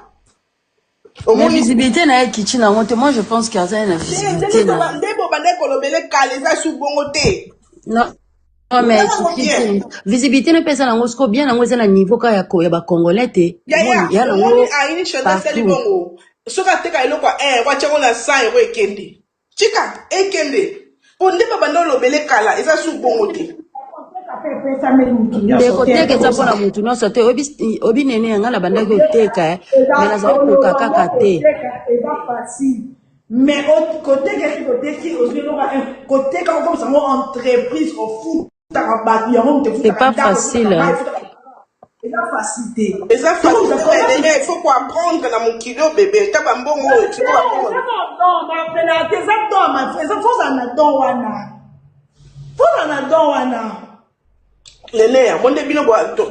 la visibilité na kichi na monte moi je pense qu'il y a une visibilité na ndebo bandeko lobele kaleza su bongo te non mais visibilité ne pesa nango siko bien nango eza na niveau ka ya ba congolais te ya nango Aisha ndasali bongo soka teka eloko wachango na 100 € ekende chika ekende onde baba ndo lobele kala eza su bongo te ndeko teke eza mpona mutu nyonso te obi Nénéa nga na bandaki oteka mais nazala koka kaka te mais côté comme ça entreprise au fou. C'est pas facile. C'est facile. Il faut apprendre dans mon kilo bébé. Tu vas bon tu vas apprendre. Nénéa, mon début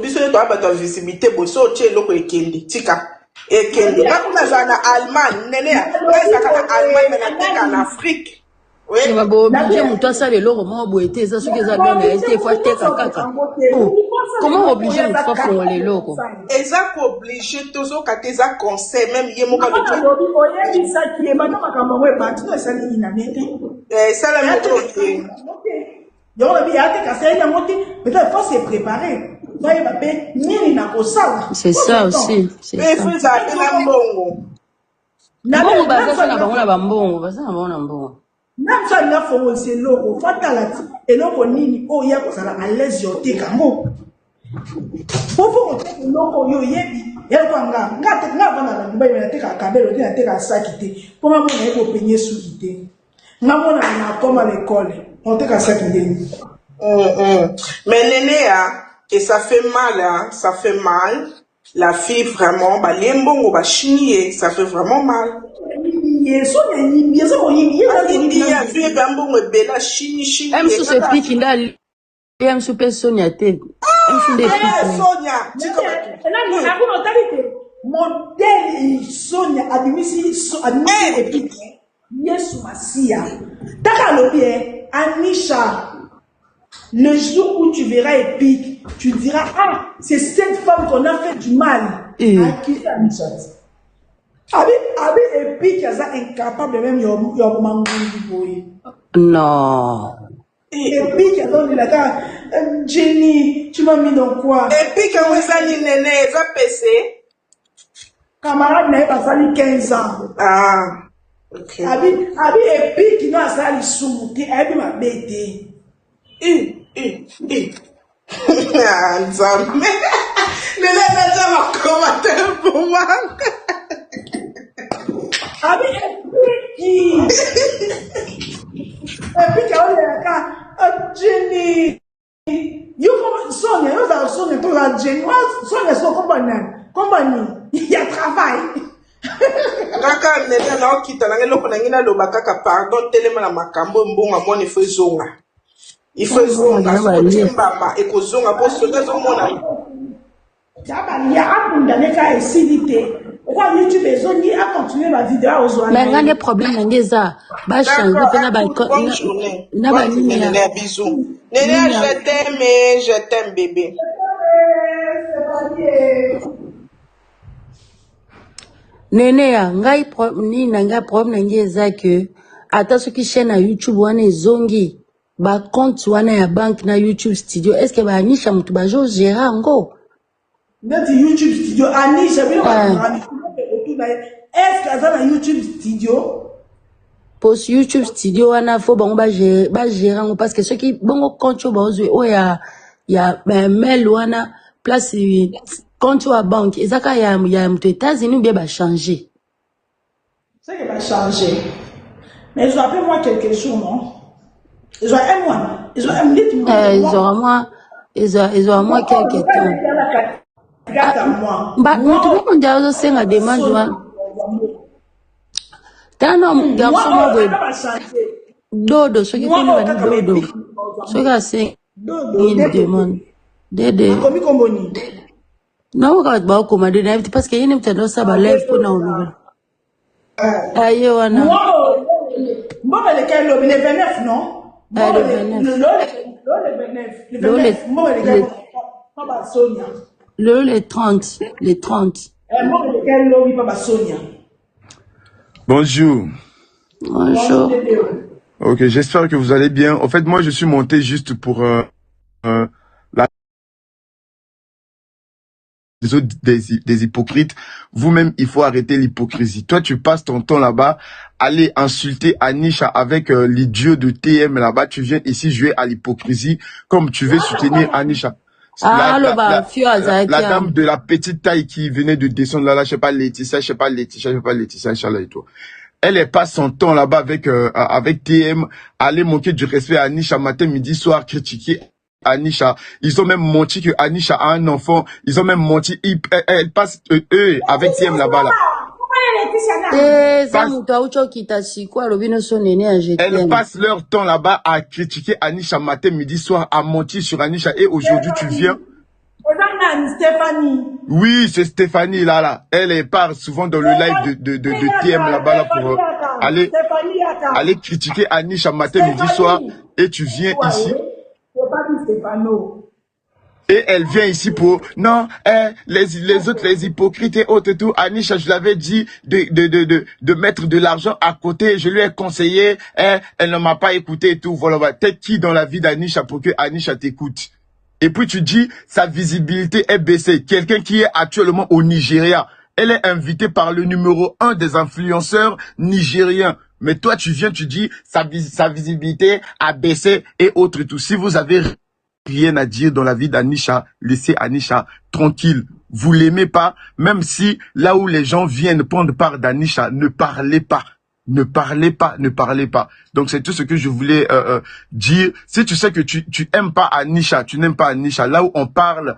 biso to abata visibilité boso tie loko ekende tika. Ekende. Bakuna za na Allemagne, Nénéa. Eza kana Allemagne na tika en Afrique. Oui. Tu vas obliger mutu asala eloko moko boye te eza soki eza bien na ye te ifo ateka kaka. Comment obliger mutu afongola eloko? Eza kooblige tozoka te eza conseil même ye moko alobi oyebisaki ye bana makambo yango ebandi no esali inane te esala moko te yango lobi yateka sali yango te peut-être faut se préparer bayeba mpe nini na kosala. C'est ça aussi. mpe ifo ezala mpe na mbongo mbongo baza na bango na bambongo baza na bango na mbongo même so alinga fongolisa eloko fo atala ti eloko nini oyo ya kozala à l'aise yo oteka yango po fo koteka eloko oyo oyebi yakwanga nga avanda na dubai me natekaka kabelo te natekaka saki te mpo nga mona yebi openye suki te nga mona na akoma lekole oteka saki ndeni. Mais Nénéa, et ça fait mal, hein, ça fait mal. La fille vraiment, bah lembongo ba chinier, ça fait vraiment mal. Msu se piki ndali msu pe Sonia te msu nde piki Sonia modèle Sonia abimisi epiki Yesu Masia taka lobi Anisha. Le jour où tu verras Epic, tu diras, ah, c'est cette femme qu'on a fait du mal. À qui c'est Anisha? Abi Epic, elle est incapable même de non. Epic, elle donne la carte. Jenny, tu m'as mis dans quoi? Epic, où est-ce que Néné, elle va passer? Camarade n'a pas sali 15 ans. Ah, ok. Abi Epic, n'a pas sali soumouté, Abi m'a bêté. Ah, Nzambe. Néné, déjà ma commentaire pour moi. Abi Epic, elle est là, Jenny. You come, Sonia, you are Sonia, to la Jenny. Sonia, so compagnie. Il y a travail. Kaka Néné, na okita na ngelo kona ngina loba kaka pardon telema na makambo mbonga mona ifo zonga. Il faut zonga, mbamba ekozonga po soka zomona. Jaba ya abunda neka esilite. Kwa YouTube ezongi a continuer ma vidéo aux mais nga des problèmes ngeza ba changer pe na ba na ba nini Néné bisous. Néné, je t'aime bébé. Néné ya ngai ni nanga problème ngeza que ata soki chaîne na YouTube wana ezongi ba compte wana ya bank na YouTube studio est-ce que ba Anisha mutu ba jo gérer ngo Dans YouTube studio Anisha bien est-ce que ça na YouTube studio pour YouTube studio wana faut bango ba gérer ngo parce que ceux qui bongo compte ba ozwe o ya mail wana place compte wa banque ezaka ya mutu États-Unis bien ba changer c'est que va changer mais je rappelle moi quelque chose non ils ont un mois ils ont un minute ils ont moi quelque temps bah nous on dirait c'est la demande tano garçon mo dodo ce qui fait le dodo ce que c'est une demande dede comme comboni non on va pas commander parce que yene mtendo ça ba live pour na ayo wana moi lequel le 29 non le 30. Bonjour. Bonjour. Ok, j'espère que vous allez bien. En fait, moi, je suis monté juste pour la des hypocrites. Vous-même, il faut arrêter l'hypocrisie. Toi, tu passes ton temps là-bas, aller insulter Anisha avec l'idiot de TM là-bas. Tu viens ici jouer à l'hypocrisie comme tu veux soutenir Anisha. La dame de la petite taille qui venait de descendre là, je sais pas Laetitia, Inch'Allah et tout. Elle est pas son temps là-bas avec TM, aller manquer du respect à Anisha matin, midi, soir, critiquer Anisha. Ils ont même menti que Anisha a un enfant. Ils ont même menti. Elle passe eux avec TM là-bas là. Elles passent leur temps là-bas à critiquer Anisha matin, midi, soir, à mentir sur Anisha. Et aujourd'hui, tu viens. Oui, c'est Stéphanie là. Elle part souvent dans le live de TM là-bas là pour. aller critiquer Anisha matin, midi, soir, et tu viens ici. Et elle vient ici pour, non, les autres, les hypocrites et autres et tout. Anisha, je l'avais dit de mettre de l'argent à côté. Je lui ai conseillé, elle ne m'a pas écouté et tout. Voilà, t'es qui dans la vie d'Anisha pour que Anisha t'écoute? Et puis tu dis, sa visibilité est baissée. Quelqu'un qui est actuellement au Nigeria, elle est invitée par le numéro 1 des influenceurs nigériens. Mais toi, tu viens, tu dis, sa visibilité a baissé et autres et tout. Si vous avez rien à dire dans la vie d'Anisha, laissez Anisha tranquille. Vous l'aimez pas, même si là où les gens viennent prendre part d'Anisha, ne parlez pas. Ne parlez pas, ne parlez pas. Donc c'est tout ce que je voulais dire. Si tu sais que tu aimes pas Anisha, tu n'aimes pas Anisha, là où on parle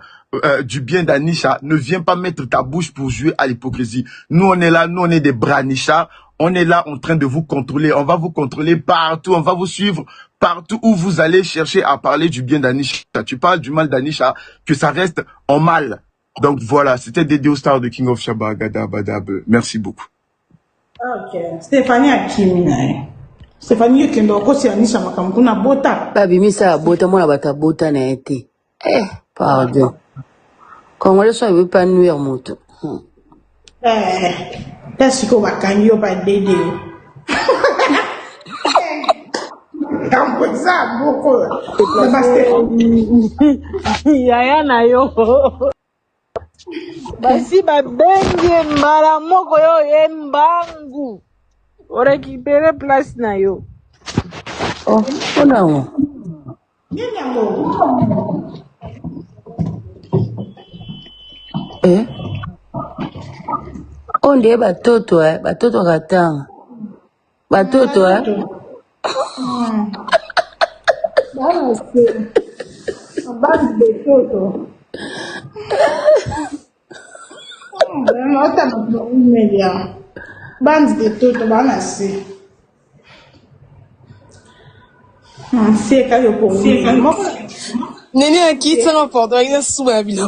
du bien d'Anisha, ne viens pas mettre ta bouche pour jouer à l'hypocrisie. Nous on est là, nous on est des Branisha. On est là en train de vous contrôler. On va vous contrôler partout. On va vous suivre partout où vous allez chercher à parler du bien d'Anisha. Tu parles du mal d'Anisha, que ça reste en mal. Donc voilà, c'était dédié aux stars de King of Shabba, Gada, Badab. Merci beaucoup. Ok. Stéphanie Akimi. Stéphanie Yekendo, Kosi Anisha Makamukuna Bota. Babi, misa bota, mona bata bota na été. Pardon. Congolais soit veut pas nuire moto. Qu'est-ce qu'on va gagner au pas d'aider? Comme ça, beaucoup. Yaya na yo. Basi babengi mbala moko yo yembangu. O récupérer place na yo. Oh, non. Onde batoto batoto katanga. Batoto Bana se. Bana de toto. Nota no media. Bana de toto bana se. C'est quand yo pour Nene aqui tá na foto ainda suave lá,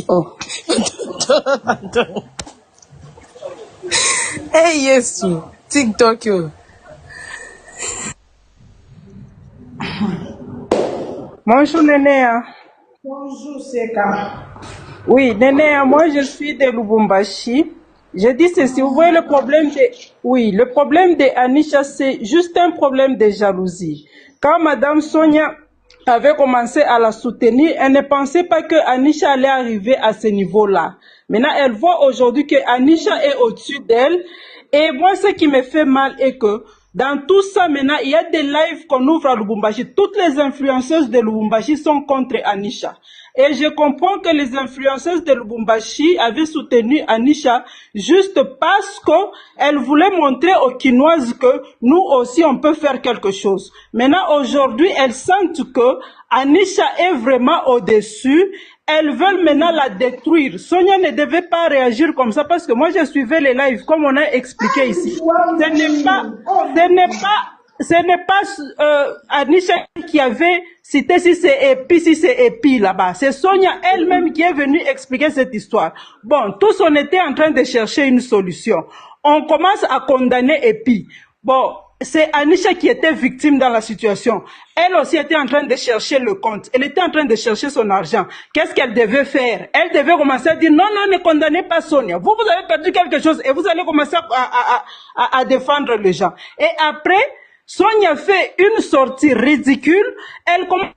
Oh. É isso. TikTok. Bonjour Nénéa. Bonjour Seka. Oui, Nénéa, moi je suis de Lubumbashi. Je dis ceci, vous voyez le problème le problème de Anisha, c'est juste un problème de jalousie. Quand Madame Sonia avait commencé à la soutenir, elle ne pensait pas que Anisha allait arriver à ce niveau-là. Maintenant, elle voit aujourd'hui que Anisha est au-dessus d'elle. Et moi, ce qui me fait mal est que dans tout ça, maintenant, il y a des lives qu'on ouvre à Lubumbashi. Toutes les influenceuses de Lubumbashi sont contre Anisha. Et je comprends que les influenceuses de Lubumbashi avaient soutenu Anisha juste parce qu'elles voulaient montrer aux Kinoises que nous aussi on peut faire quelque chose. Maintenant, aujourd'hui, elles sentent que Anisha est vraiment au-dessus. Elles veulent maintenant la détruire. Sonia ne devait pas réagir comme ça parce que moi je suivais les lives comme on a expliqué ici. Ce n'est pas Anisha qui avait cité si c'est épi là-bas. C'est Sonia elle-même qui est venue expliquer cette histoire. Bon, tous on était en train de chercher une solution. On commence à condamner épi. Bon, c'est Anisha qui était victime dans la situation. Elle aussi était en train de chercher le compte. Elle était en train de chercher son argent. Qu'est-ce qu'elle devait faire? Elle devait commencer à dire non, ne condamnez pas Sonia. Vous avez perdu quelque chose et vous allez commencer à défendre les gens. Et après, Sonia fait une sortie ridicule. Elle commence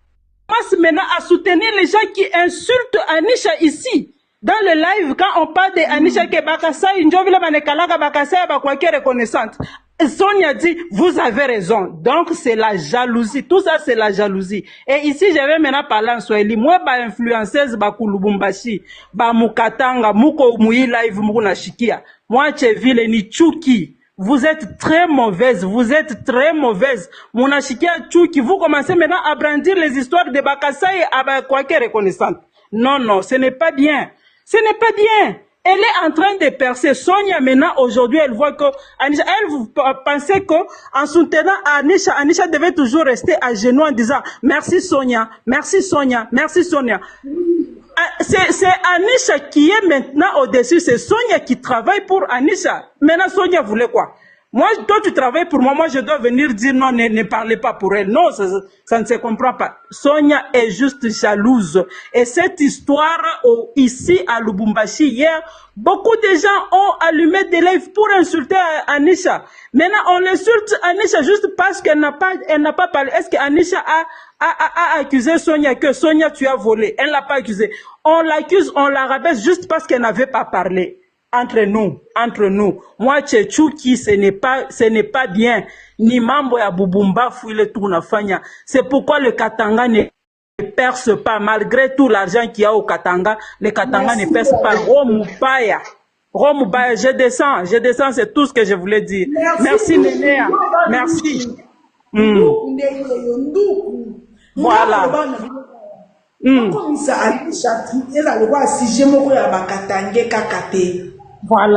maintenant à soutenir les gens qui insultent Anisha ici. Dans le live, quand on parle de Anisha Kebakasa, Njovila Manekalaga Bakasa, Bakwake reconnaissante. Sonia dit, vous avez raison. Donc, c'est la jalousie. Tout ça, c'est la jalousie. Et ici, je vais maintenant parler en Swahili. Moi, influenceuse, Lubumbashi, Mukatanga, Muko Mui Live, Mukuna Shikia. Moi, Cheville, ni Chuki. Vous êtes très mauvaise. Vous êtes très mauvaise. Muna Shikia Chuki. Vous commencez maintenant à brandir les histoires de Bakasa et Abakwake reconnaissante. Non, ce n'est pas bien. Ce n'est pas bien. Elle est en train de percer. Sonia, maintenant, aujourd'hui, elle voit que Anisha, elle, vous pensez que, en soutenant Anisha, Anisha devait toujours rester à genoux en disant, merci Sonia, merci Sonia, merci Sonia. C'est Anisha qui est maintenant au-dessus. C'est Sonia qui travaille pour Anisha. Maintenant, Sonia voulait quoi? Moi, toi, tu travailles pour moi. Moi, je dois venir dire non, ne parlez pas pour elle. Non, ça ne se comprend pas. Sonia est juste jalouse. Et cette histoire, ici, à Lubumbashi, hier, beaucoup de gens ont allumé des lives pour insulter Anisha. Maintenant, on insulte Anisha juste parce qu'elle n'a pas parlé. Est-ce que Anisha a accusé Sonia que Sonia, tu as volé? Elle l'a pas accusé. On l'accuse, on la rabaisse juste parce qu'elle n'avait pas parlé. Entre nous. Moi, Tchétchouki, ce n'est pas bien. Ni mambo ya Bubumba fouille tout nafanya. C'est pourquoi le Katanga ne perce pas. Malgré tout l'argent qu'il y a au Katanga, le Katanga ne perce pas. Romubaya, je descends, c'est tout ce que je voulais dire. Merci Nénéa. Merci. Voilà. Voilà.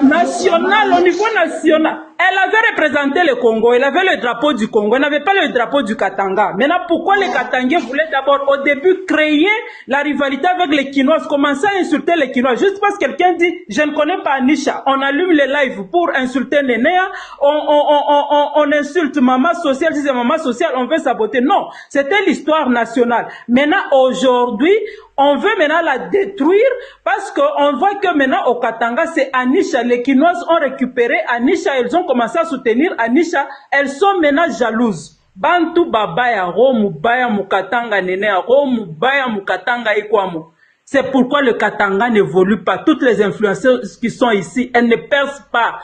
National, au niveau national. Elle avait représenté le Congo, elle avait le drapeau du Congo, elle n'avait pas le drapeau du Katanga. Maintenant, pourquoi les Katangais voulaient d'abord, au début, créer la rivalité avec les Kinoises, commencer à insulter les Kinoises, juste parce que quelqu'un dit, je ne connais pas Anisha. On allume les lives pour insulter Nénéa, on insulte maman sociale, si c'est maman sociale, on veut saboter. Non, c'était l'histoire nationale. Maintenant, aujourd'hui, on veut maintenant la détruire parce qu'on voit que maintenant au Katanga, c'est Anisha. Les Kinoises ont récupéré Anisha, elles ont commencé à soutenir Anisha. Elles sont maintenant jalouses. Bantu babaya, romubaya mukatanga nene, romubaya mukatanga ikwamo. C'est pourquoi le Katanga n'évolue pas. Toutes les influenceuses qui sont ici, elles ne percent pas.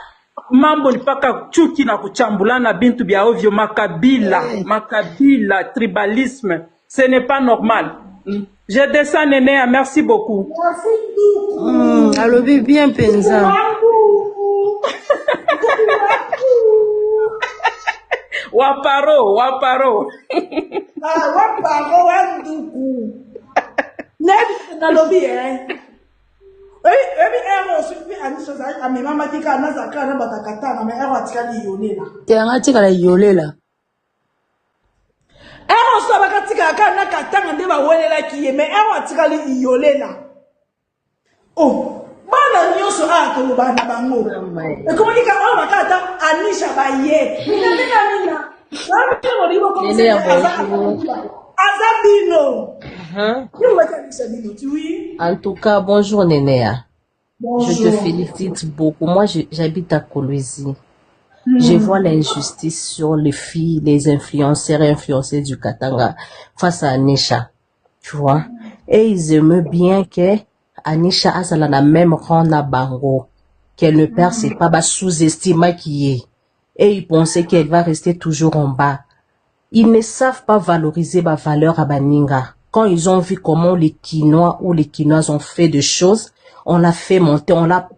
Mambo ni paka chuki na kuchambula na bintu bia ovyo, makabila, tribalisme. Ce n'est pas normal. Je descends Nénéa, merci beaucoup. Allo bien penza. Waparo. Waparo wanduku. Nebi na lobby Tika yolela. Oh, bana nyoso ato bana bango. E como que o makata Anisha baye. Mina. Azabino. En tout cas, bonjour Nénéa. Bonjour. Je te félicite beaucoup. Moi, j'habite à Kolwezi. Je vois l'injustice sur les filles, les influenceurs et influenceuses du Katanga face à Anisha. Tu vois? Et ils aiment bien que Anisha a la même rang à Bango. Qu'elle ne perce pas, sous-estime qui est. Et ils pensaient qu'elle va rester toujours en bas. Ils ne savent pas valoriser ma valeur à Baninga. Quand ils ont vu comment les Kinois ou les Kinoises ont fait des choses, on l'a fait monter, on l'a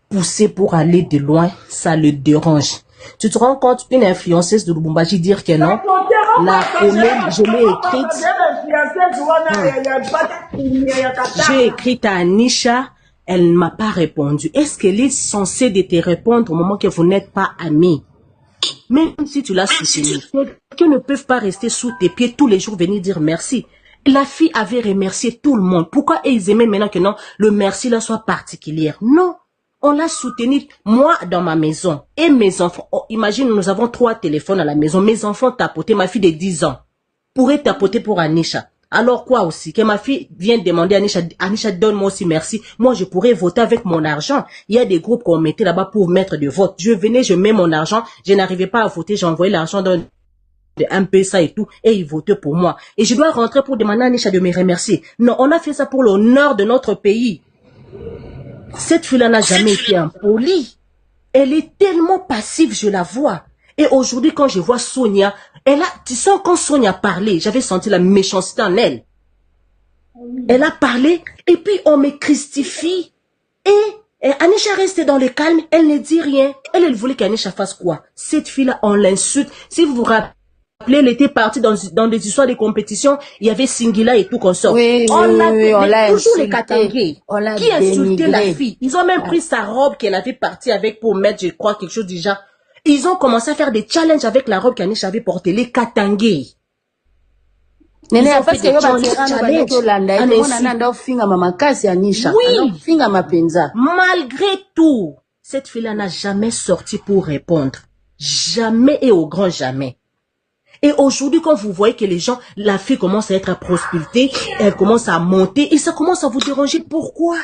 poussé pour aller de loin, ça le dérange. Tu te rends compte, une influenceuse de Lubumbashi dire que non, la commune, je l'ai écrite. J'ai écrit à Anisha, elle ne m'a pas répondu. Est-ce qu'elle est censée de te répondre au moment que vous n'êtes pas amis? Même si tu l'as soutenu, quelqu'un ne peuvent pas rester sous tes pieds tous les jours venir dire merci. La fille avait remercié tout le monde. Pourquoi ils aimaient maintenant que non, le merci là soit particulier? Non, on l'a soutenu, moi dans ma maison et mes enfants. Oh, imagine, nous avons 3 téléphones à la maison. Mes enfants tapotaient, ma fille de 10 ans pourrait tapoter pour Anisha. Alors quoi aussi? Que ma fille vienne demander à Anisha, Anisha donne-moi aussi merci. Moi je pourrais voter avec mon argent. Il y a des groupes qu'on mettait là-bas pour mettre de vote. Je venais, je mets mon argent. Je n'arrivais pas à voter, j'envoyais l'argent dans un peu ça et tout. Et ils votaient pour moi. Et je dois rentrer pour demander à Anisha de me remercier. Non, on a fait ça pour l'honneur de notre pays. Cette fille-là n'a jamais été impolie. Elle est tellement passive, je la vois. Et aujourd'hui, quand je vois Sonia, tu sens quand Sonia parlait, j'avais senti la méchanceté en elle. Elle a parlé, et puis on me christifie. Et Anisha restait dans le calme, elle ne dit rien. Elle voulait qu'Anisha fasse quoi? Cette fille-là, on l'insulte. Si vous vous rappelez, elle était partie dans des histoires de compétition, il y avait Singila et tout comme ça. Oui, on l'a toujours insulté. les Katangais qui insultaient la fille. Ils ont même pris sa robe qu'elle avait partie avec pour mettre, je crois, quelque chose du genre. Ils ont commencé à faire des challenges avec la robe qu'Anisha avait portée, les Katangais. Nene Ils ont parce fait que des yo batirano challenges, bandeko landa en ete mona insulte. nanda ofinga mamakasi Anisha. Oui, Finga mapenza. malgré tout, cette fille-là n'a jamais sorti pour répondre. Jamais et au grand jamais. Et aujourd'hui, quand vous voyez que les gens, la fille commence à être à prospérité, elle commence à monter, et ça commence à vous déranger. Pourquoi?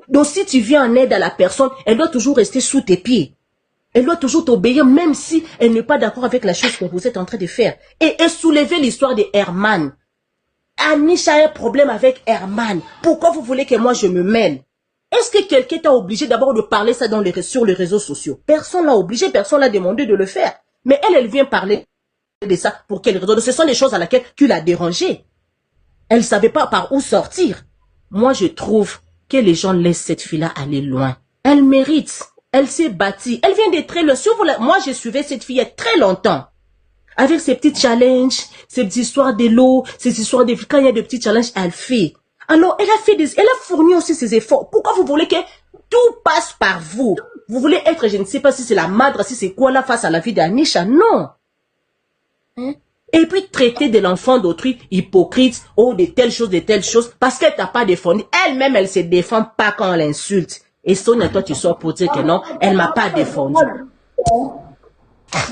Donc si tu viens en aide à la personne, elle doit toujours rester sous tes pieds. Elle doit toujours t'obéir, même si elle n'est pas d'accord avec la chose que vous êtes en train de faire. Et soulever l'histoire de Herman. Anisha a un problème avec Herman. Pourquoi vous voulez que moi je me mêle? Est-ce que quelqu'un t'a obligé d'abord de parler ça sur les réseaux sociaux? Personne l'a obligé, personne l'a demandé de le faire. Mais elle vient parler de ça. Pour quelle raison? Ce sont des choses à laquelle tu l'as dérangée. Elle ne savait pas par où sortir. Moi, je trouve que les gens laissent cette fille-là aller loin. Elle mérite. Elle s'est bâtie. Elle vient de très loin. Moi, j'ai suivi cette fille il y a très longtemps. Avec ses petits challenges, ses petites histoires de l'eau, ses histoires de... Quand il y a de petits challenges, elle fait. Alors, elle a fourni aussi ses efforts. Pourquoi vous voulez que tout passe par vous? Vous voulez être, je ne sais pas si c'est la madre, si c'est quoi là face à la vie d'Anisha? Non. Hein? Et puis traiter de l'enfant d'autrui hypocrite, oh, de telles choses, parce qu'elle t'a pas défendu. Elle-même, elle se défend pas quand on l'insulte. Et Sonia, toi, tu sors pour dire que non, elle m'a pas défendu. Ce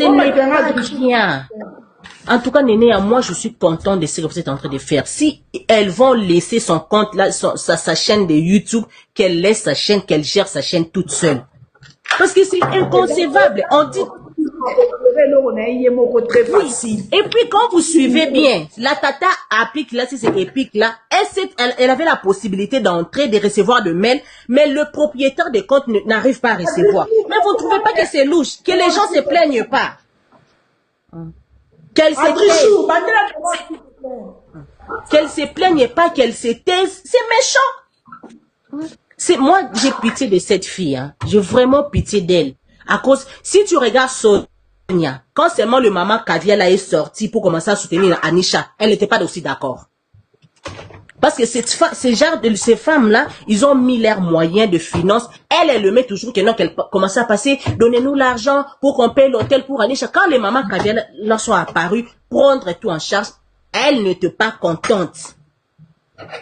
n'est pas rien. En tout cas, Néné, moi, je suis content de ce que vous êtes en train de faire. Si elles vont laisser son compte, là, sa chaîne de YouTube, qu'elle laisse sa chaîne, qu'elle gère sa chaîne toute seule. Parce que c'est inconcevable. On dit... Oui. Et puis quand vous suivez bien, la tata applique là, si c'est épique là, elle avait la possibilité d'entrer, de recevoir de mails, mais le propriétaire des comptes n'arrive pas à recevoir. Mais vous ne trouvez pas que c'est louche, que les gens se plaignent pas, qu'elle se plaigne pas, qu'elle se taise, c'est méchant. Moi, j'ai pitié de cette fille, hein. J'ai vraiment pitié d'elle. À cause, si tu regardes Sonia, quand seulement le maman Kaviala est sorti pour commencer à soutenir Anisha, elle n'était pas aussi d'accord. Parce que ces femmes-là, ils ont mis leurs moyens de finance. Elle le met toujours que non, qu'elle commence à passer, donnez-nous l'argent pour qu'on paye l'hôtel pour Anisha. Quand les mamans Kaviala sont apparues, prendre tout en charge, elle n'était pas contente.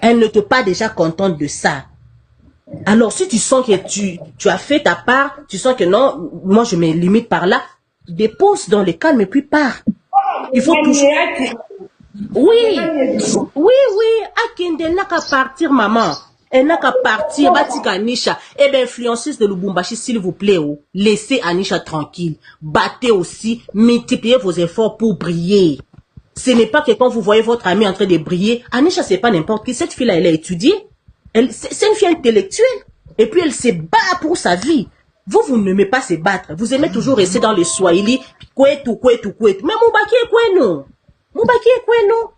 Elle n'était pas déjà contente de ça. Alors, si tu sens que tu as fait ta part, tu sens que non, moi je me limite par là, dépose dans le calme et puis pars. Il faut toujours... Oui. Akende n'a qu'à partir, maman. Elle n'a qu'à partir, batika Anisha. Eh bien, influenceuse de Lubumbashi, s'il vous plaît, oh, laissez Anisha tranquille. Battez aussi, multipliez vos efforts pour briller. Ce n'est pas que quand vous voyez votre amie en train de briller, Anisha, c'est pas n'importe qui. Cette fille-là, elle a étudié. C'est une fille intellectuelle. Et puis elle se bat pour sa vie. Vous n'aimez pas se battre. Vous aimez toujours rester dans le Swahili. Kwetu. Mais Moubaki est kweno.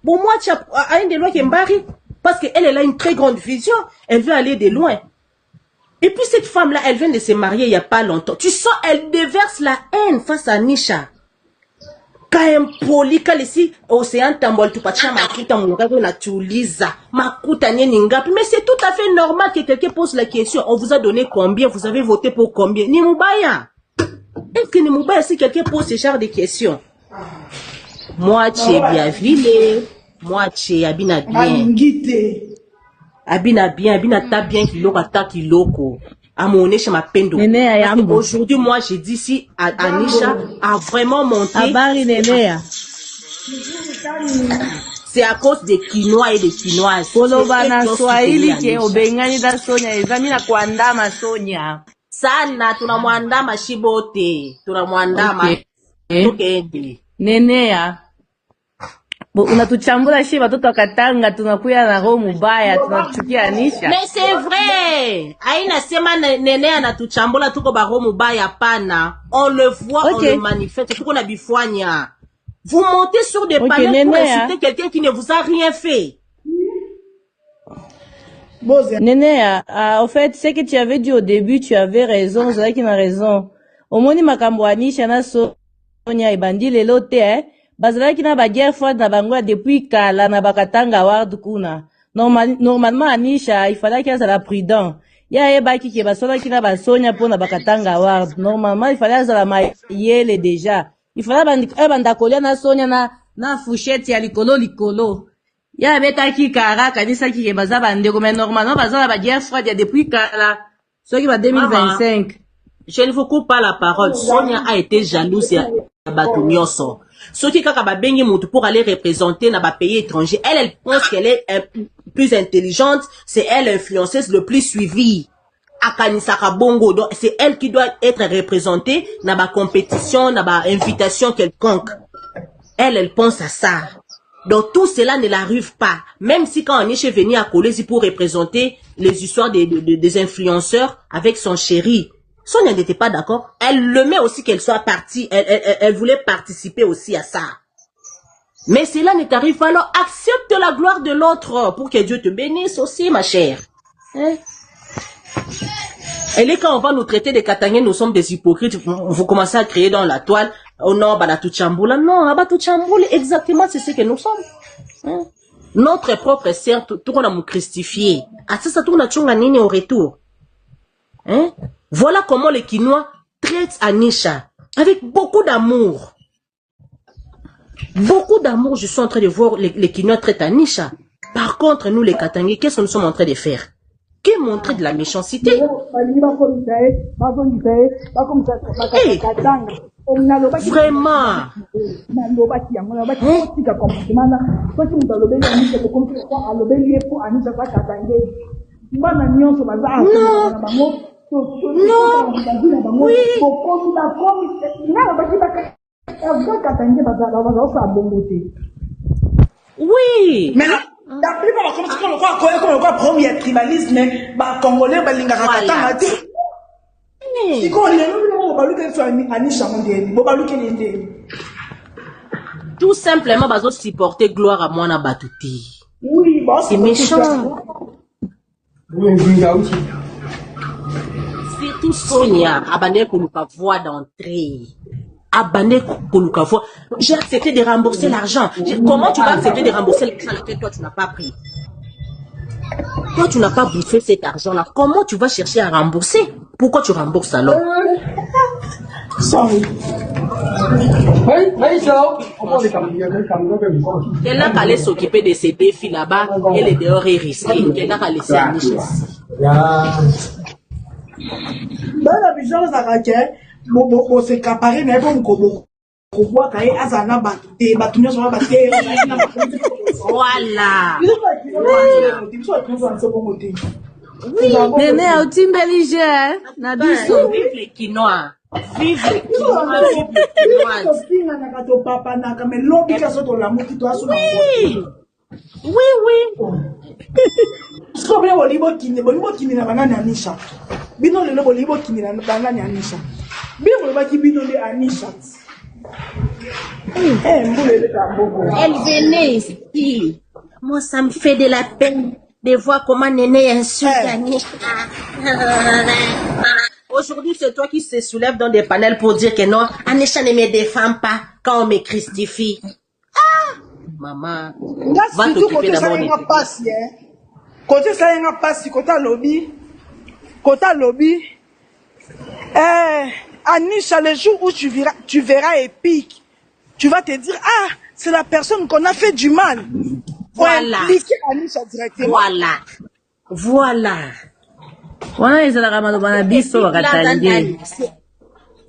Bon, moi, tu as une des lois qui est barrée. Parce qu'elle a une très grande vision. Elle veut aller de loin. Et puis cette femme-là, elle vient de se marier il n'y a pas longtemps. Tu sens, elle déverse la haine face à Anisha. Kaempoli kalisi océan tambol tu patia makuta mungago na tuliza makuta nini ngapi. Mais c'est tout à fait normal que quelqu'un pose la question. On vous a donné combien? Vous avez voté pour combien? Ni mubaya. Est-ce que ni mubaya si quelqu'un pose ce genre de questions? Moi tu es bien vilé. Moi tu es abina bien. Abina ta bien kiloko ta kiloko. Aujourd'hui, moi, j'ai dit si Anisha a vraiment monté. C'est à cause des Quinois et des Quinoises. Sana, tunamwandama shibote. Tunamwandama. Nenea. Unatuchambula shi watoto Katanga tunakuya na roho mubaya tunachukia Anisha. Mais c'est vrai. Aina sema Nene anatuchambula tuko ba roho mubaya pana. On le voit, on le manifeste, tuko na bifwanya. Vous montez sur des panneaux pour insulter quelqu'un qui ne vous a rien fait. Nene, en fait, ce que tu avais dit au début, tu avais raison, c'est vrai qu'il a raison. Au moni makambo Anisha na Sonia ibandi lelo te bazalaki na ba guerre froide na bango depuis kala na bakatanga ward kuna. Normalement Anisha il fallait qu'elle soit prudent. Ya ebaki ke basolaki na basonya pona bakatanga ward. Normalement il fallait azala mayele déjà. Il fallait banda kolia na Sonia na fourchette ya likolo ya betaki kara kanisaki ke baza bandeko mais normalement baza na ba guerre froide ya depuis kala soki ba 2025. Je ne vous coupe pas la parole. Sonia a été jalouse ya bato nyonso. Soki kaka ba bengi mutu pour aller représenter na ba pays étranger, elle pense qu'elle est plus intelligente, c'est elle l'influenceuse le plus suivie. Akanisaka bongo, donc c'est elle qui doit être représentée na ba compétition, na ba invitation quelconque. Elle pense à ça. Donc tout cela ne l'arrive pas. Même si quand on est venu à Kolesi pour représenter les histoires des influenceurs avec son chéri, Sonia n'était pas d'accord. Elle le met aussi qu'elle soit partie. Elle voulait participer aussi à ça. Mais cela ne t'arrive pas. Alors accepte la gloire de l'autre pour que Dieu te bénisse aussi, ma chère. Hein? Et là, quand on va nous traiter des Katangais, nous sommes des hypocrites. Vous commencez à créer dans la toile. Oh non, Banatou Chamboula. Non, Banatou Chamboula, exactement, c'est ce que nous sommes. Hein? Notre propre sœur, tout on a nous christifié. À ça, tout on a tchonga nini au retour. Hein? Voilà comment les Kinois traitent Anisha. Avec beaucoup d'amour. Beaucoup d'amour, je suis en train de voir les Kinois traitent Anisha. Par contre, nous, les Katangais, qu'est-ce que nous sommes en train de faire? Qui montrer de la méchanceté? Hey, vraiment. Oui. Mais là, la plupart, comme on voit premier tribalisme, bah, Congolais, bah, l'ingara katanga, ti. Si qu'on est là, bah, lui, soit Anisha Mondé, bah, lui, tout simplement, bah, supporter gloire à moi, na Batouti. Oui, bah, c'est méchant. Surtout Sonia, abandonné pour nous pas voir d'entrée. Abandonné pour nous pas voir. J'ai accepté de rembourser l'argent. Comment tu vas accepter de rembourser l'argent que toi tu n'as pas pris? Toi tu n'as pas bouffé cet argent-là. Comment tu vas chercher à rembourser? Pourquoi tu rembourses alors? Quelqu'un qui allait s'occuper de ces défis là-bas, elle est dehors et risquée. Quelqu'un qui allait laisser Anisha ici. Dans la vision de Zakaké, bon, c'est qu'appareil n'est pas un combo. Azana Baté, Batounia sur la Baté. Voilà. Oui, Néné, au Timbelige, Nabiso. Vive les Kinois. Vive les Kinois. Vive les Kinois. Oui. Oui, oui. Sobre bolibo kini na banani Anisha. Bino lelo bolibo kini na banani Anisha. Bino baki bino le Anisha. Elle venait ici. Moi, ça me fait de la peine de voir comment Néné insulte Anisha. Aujourd'hui, c'est toi qui se soulève dans des panels pour dire que non, Anisha ne me défend pas quand on me christifie. Ah! Maman, va t'occuper d'abord de côté ça y a pas côté lobby Anisha, le jour où tu verras Epic, tu vas te dire ah, c'est la personne qu'on a fait du mal. Voilà. Impliquer Anisha directement. Voilà.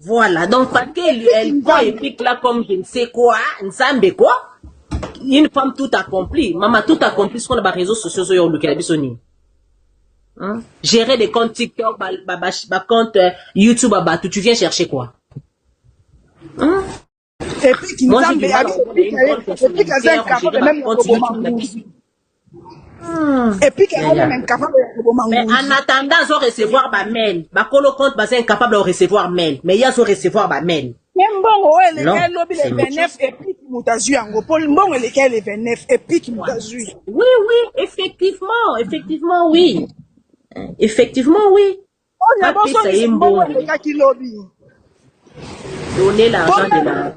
Voilà, donc parce qu'elle prend Epic là comme je ne sais quoi, Nzambe quoi. Une femme tout accomplie. Maman, tout accompli, ce qu'on a des réseaux sociaux, gérer des comptes TikTok, compte YouTube, tu viens chercher quoi? Et puis, moi, j'ai du mal et puis, même capable de mais en attendant, ils ont recevoir ma mail. Ma colo compte, c'est incapable de recevoir mail. Mais ils ont recevoir ma mail. Même bon, elle est lobby les 29 et puis qui m'a vu en gros. Paul bon, elle est les 29 et puis qui m'a vu. Oui, effectivement, oui. Effectivement, oui. Oh, d'abord, c'est bon, elle est qui lobby. Donner l'argent de la.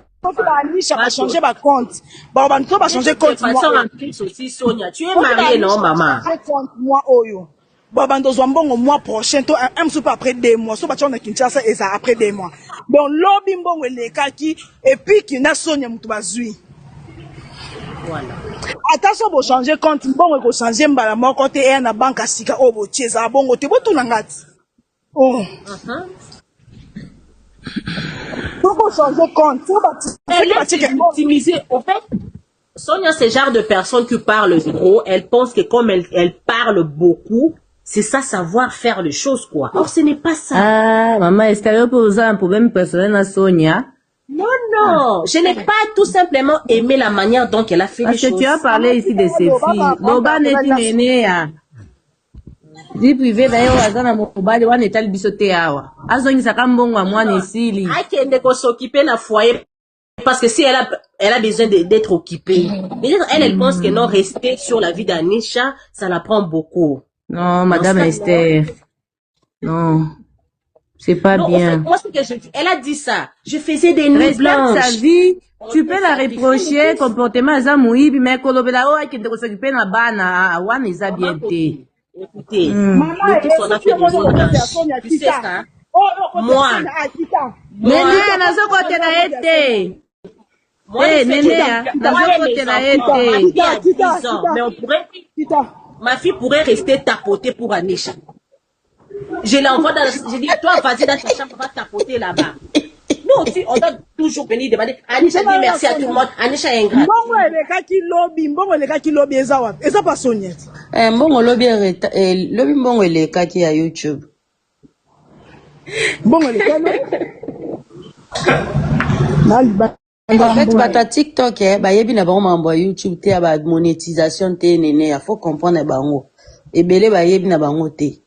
Anisha va changer ma compte. Bon, on va changer compte. De toute façon, en plus aussi, Sonia, tu es mariée, non, maman? Moi, Oyo. Bon, au mois prochain, un peu après 2 mois. So, on a Kinshasa et ça après 2 mois. Bon, lobby, bon, les kaki, et puis, qui n'a Sonia Moutoubazoui. Voilà. Attention, vous changer compte, bon, vous changer mbala mon côté et na banque à sika au bo tieza bongo te botu nangati. Oh. Faut changer compte, faut Elle est victimisée. En fait, Sonia, c'est le genre de personne qui parle gros. Elle pense que comme elle parle beaucoup, c'est ça savoir faire les choses, quoi. Or, ce n'est pas ça. Ah, maman, est-ce qu'elle pose un problème personnel à Sonia? Non, non. Je n'ai pas tout simplement aimé la manière dont elle a fait les choses. Parce que tu as parlé ici de ses filles. Loba n'est néné, vie privée d'ailleurs, azana mobali wana etali biso te awa. Azongisa mbongo wa mwana esili. Akende ko s'occuper na foyer parce que si elle a besoin d'être occupée. Elle pense que non, rester sur la vie d'Anisha, ça la prend beaucoup. Non, madame Esther. Non. C'est pas non, bien. En fait, moi, ce que elle a dit ça. Je faisais des nuits blanches. Respecte sa vie. Tu peux la reprocher, comportement za muibi, mais kolobela o akende ko s'occuper na bana, wana isa bien te. Écoutez, maman, nous tous on a fait des nuits blanches. Tu sais ça? Moi. Nene, nazo kote na ete. Eh, nene, nazo kote na ete. Mais on pourrait, ma fille pourrait rester tapotée pour Anisha. Je l'envoie dans, je dis, toi, vas-y dans ta chambre, va tapoter là-bas. Nous aussi, on doit toujours venir demander, Anisha dit merci à tout le monde, Anisha est ingrate. Mbongo eleka ki lobby ezawa. Eza pas Sonia. Mbongo lobby mbongo eleka ki ya YouTube. Mbongo eleka En fait, bata TikTok, bayebi na bango mambo ya YouTube te, ba monétisation te nene, ya faut comprendre bango. Ebele bayebi na bango te.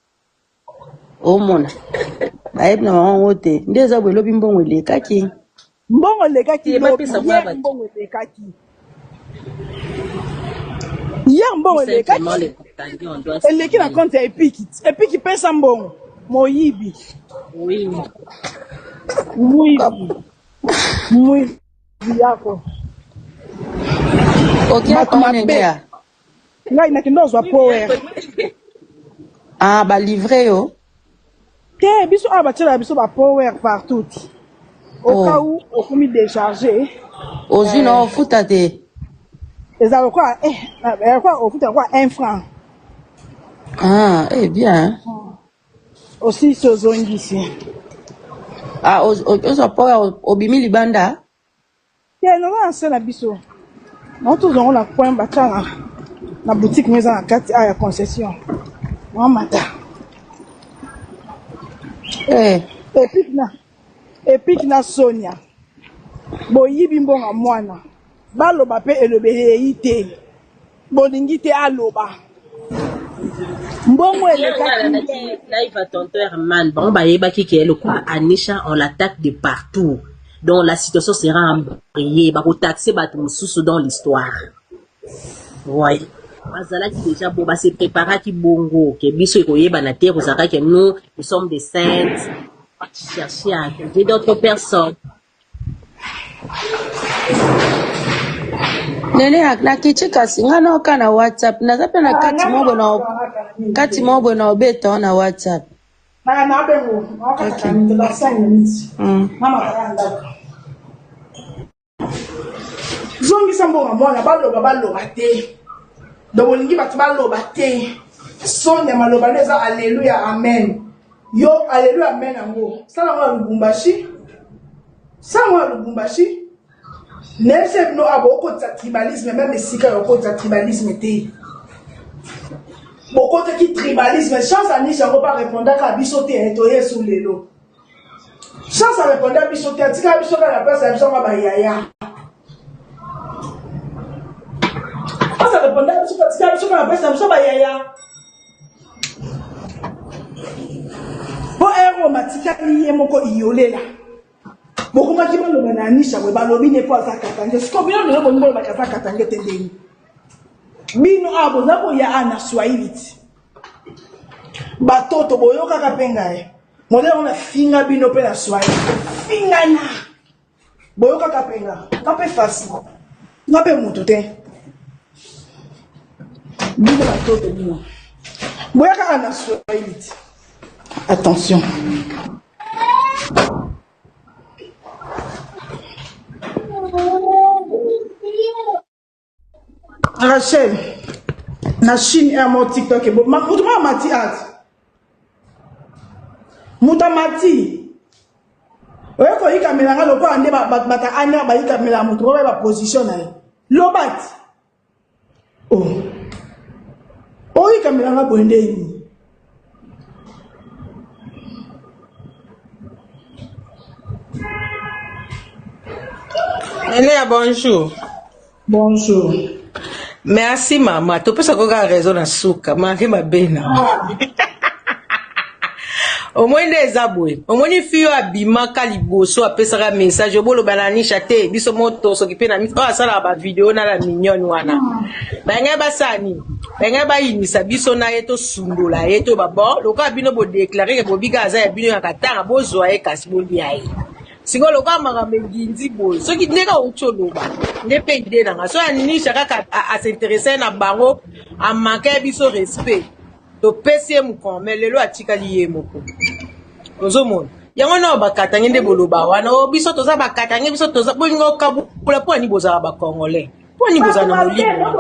Omona. Bayebi na bango te. Ndeza bwe lobi mbongo elekaki. Mbongo elekaki lobi. Mbongo elekaki. Hier mbongo elekaki. Eleki na compte ya Epic. Epic pesa mbongo. Moyibi. Oui. Mwibi yako. Ok, akonenea. Ngai nakindozwa power. Ah, ba livrer yo. Te biso abatela biso ba power partout. Au cas où on peut décharger. Ozu na ofuta te. Ezalo quoi ofuta quoi 1 franc. Ah, bien. Aussi sozongisi. Ah, ozo power obimi libanda. Te no na sala biso. On tous on la point batana. Na boutique maison na kati ya concession. Mata. Epic na Sonia. Boyibi mbonga mwana. Baloba pe elobele ite. Bolingi te aloba. Mbongo eleka live à tonton Herman. Bon ba yeba ki ke quoi Anisha on l'attaque de partout. Donc la situation sera embrayée, ba ko taxer bato mususu dans l'histoire. Ouais. Azala qui déjà bon bah c'est préparé qui bongo que biso ekoyeba na terre osaka que nous sommes des saintes. Pas chercher à accuser d'autres personnes. Nene na kichika singana okana WhatsApp na zape na kati mobo na obeta na WhatsApp. Na bengo. Okay. Dans 5 minutes. Mama kanda. Zongi sambo mwana baloba te. Donc olingi batu baloba te. Sonde maloba leza alléluia amen. Yo alléluia amen ango. Sala mwa Lubumbashi. Nese no aboko tsa tribalisme même sika yoko tsa tribalisme te. Boko te ki tribalisme chance Anisha ngo pas répondre ka biso te to yesu lelo. Chance à répondre à biso te tika biso ka la place ya biso ba yaya. Ça répondait à ce que la presse a yaya. Pour aéromatique, il y a mon co iolé là. Beaucoup de gens qui ont Anisha, balobi n'est pas à Katanga. Ce qu'on vient de dire, c'est que Katanga tendeni. Bino abo zako ya ana Swahili. Batoto boyoka kapenga e. Modele on a finga bino pe na Swahili. Finga na. Boyoka kapenga. Kape fasi. Ngape mutu te. Bino batoto bino. Boyoka ana Swahili. Attention. Rachel, na Chine et mon TikTok. Moutouma mati at. Mouta mati. Oye ko yika melanga loko ande bata anya ba yika mela mutu ba position na. Lobat. Oh. Oh yika melanga boende ni. Eléa, bonjour. Bonjour. Merci, maman. Tu peux savoir raison na souka. Ma vie m'a bien. Au moins des aboués. Au moins, il faut abima kaliboso a pesé un message. Au bout de banani chate. Biso moto s'occuper na mi. Oh, ça là, ba vidéo na la mignonne wana. Benga basani. Benga ba inisa biso na yeto sundola yeto babo. Loka bino bo déclarer que bobi gaza ya bino ya katanga bozo aye kasiboli aye. Singo loka marambe nginzi boy. So ki ndeka ucholoba. Ndepe ide na nga. So anini chaka a s'intéresser na bango a manquer biso respect. To pesi mukon mais lelo atika liye moko. Ozomon. Yango na bakata ngende boloba wana o biso toza bakata ngende biso toza bolingo kabula po ni boza ba congolais. Po ni boza na molimo.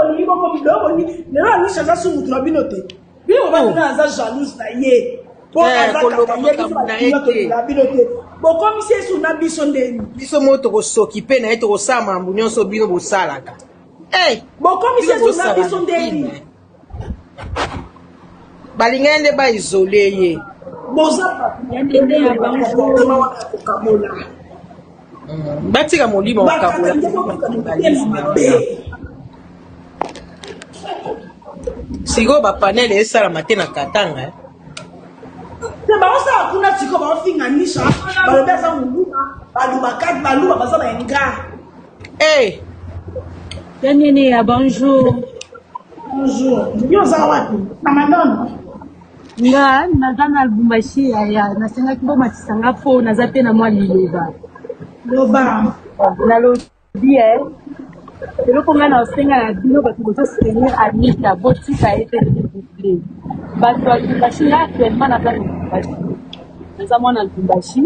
Lelo ani chaka su mutu na binote. Bino ba na za jalouse na ye. Po comme si c'est una biso ndeni. Biso moto ko s'occuper na eto ko sama mbunyo so bino bo salaka. Eh, bon comme si c'est una biso ndeni. Balingende ba isolé ye. Boza ndende ya bango kamola. Batika molimo kamola. Sigo ba panel esala matena katanga. C'est ba osa kuna tiko ba finga nisha. Ba besa muluma, ba lubakat, ba luba ba sala enga. Eh. Yanene ya bonjour. Bonjour. Yo za wapi? Mama nono. Nga naza na Lubumbashi ya nasengaki bo matisanga fo naza pe na mwa liloba. Loba. Na lobi eloko nga na osenga na bino bato bozosoutenir Anita botika ete dédoublé. Bato ya Lubumbashi nga actuellement naza na Lubumbashi. Naza mwana Lubumbashi.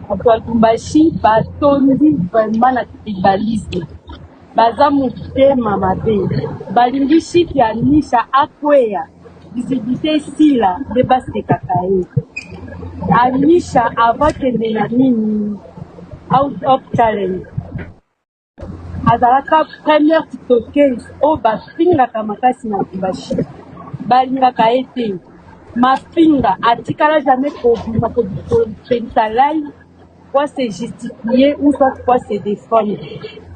Bato ya Lubumbashi batondi vraiment na tribalisme. Baza motema mabe. Balingi shiki ya Anisha akweya. Visibilité sila de base de kakae. Anisha avant que na nini out of challenge. Azalaka première tiktokeuse o bafingaka makasi na Lubumbashi. Balingaka ete mafinga atikala jamais kobima kopelisa live pour se justifier ou soit pour se défendre.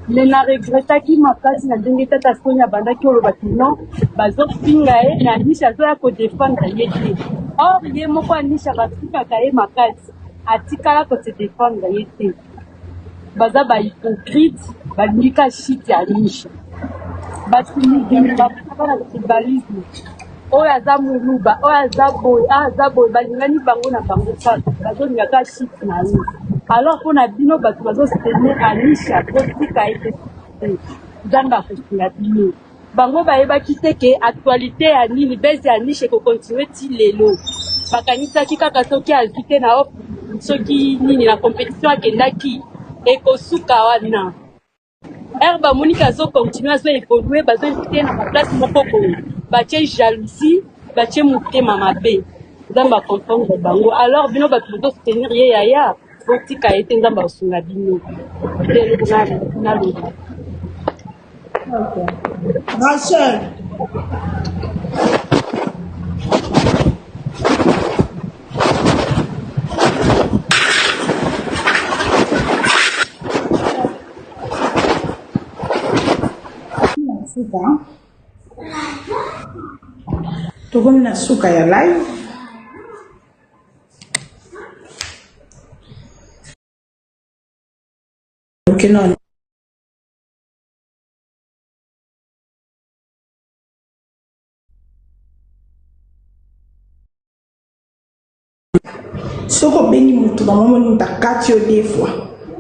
Mais na regretaki makasi na ndenge tata Sonia bandaki oloba non bazofinga ye na Anisha azoya kodefendre ye te. Or ye moko Anisha bafikaka ye makasi atikala ko se défendre ye te. Baza ba hypocrite balingi ka shit ya Anisha. Batumigini bafaka na tribalisme. Oyo aza moluba, oyo aza boy balingani bango na bango kaka bazolinga ka shit na ye. Alors qu'on a bino bato bazosoutenir Anisha botika ete nzambe akosunga bino bango bayebaki te ke actualité ya nini bese ya Anisha ekokontinue ti lelo bakanisaki kaka soki azwi te na op soki nini na compétition akendaki ekosuka wana ere bamoni ke azokontinue azoevolue bazoinvite na baplace moko boye batie jalousie batie motema mabe nzambe akonfondre bango alors bino bato bazosoutenir ye yaya botika ete nzambe asunga bino na loba. Rachel. Tukomi na suka ya live. Okay, no. Soko bengi mutu ba mama ni takati yo des fois.